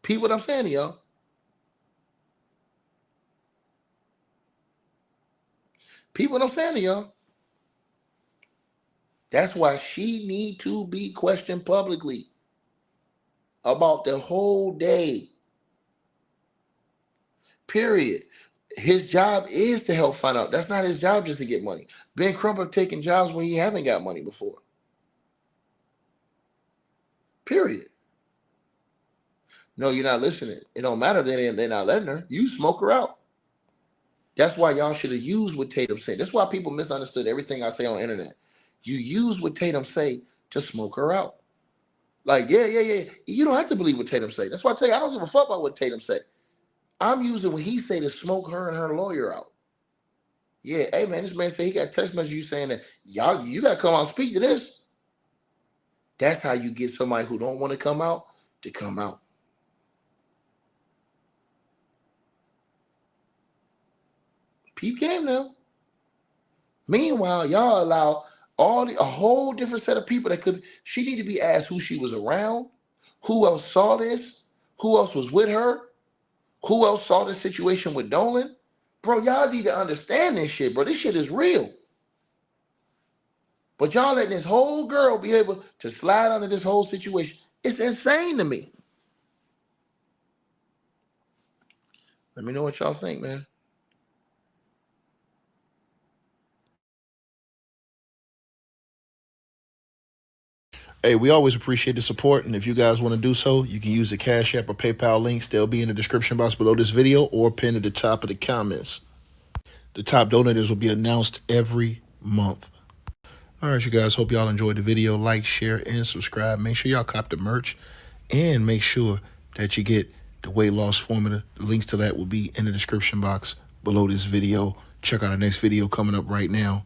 Peep what I'm saying to y'all. Peep what I'm saying to y'all. That's why she need to be questioned publicly about the whole day. Period. His job is to help find out. That's not his job just to get money. Ben Crump have taken jobs where he haven't got money before. Period. No, you're not listening. It don't matter if they're not letting her. You smoke her out. That's why y'all should have used what Tatum said. That's why people misunderstood everything I say on the internet. You use what Tatum say to smoke her out. Like, yeah. You don't have to believe what Tatum say. That's why I tell you, I don't give a fuck about what Tatum say. I'm using what he say to smoke her and her lawyer out. Yeah, hey man, this man said he got text message you saying that you gotta come out and speak to this. That's how you get somebody who don't want to come out to come out. Peep game now. Meanwhile, y'all allow a whole different set of people that could. She need to be asked who she was around, who else saw this, who else was with her, who else saw this situation with Nolan. Bro, y'all need to understand this shit, bro. This shit is real. But y'all letting this whole girl be able to slide under this whole situation. It's insane to me. Let me know what y'all think, man. Hey, we always appreciate the support, and if you guys want to do so, you can use the Cash App or PayPal links. They'll be in the description box below this video or pinned at the top of the comments. The top donators will be announced every month. All right, you guys, hope y'all enjoyed the video. Like, share, and subscribe. Make sure y'all cop the merch, and make sure that you get the weight loss formula. The links to that will be in the description box below this video. Check out our next video coming up right now.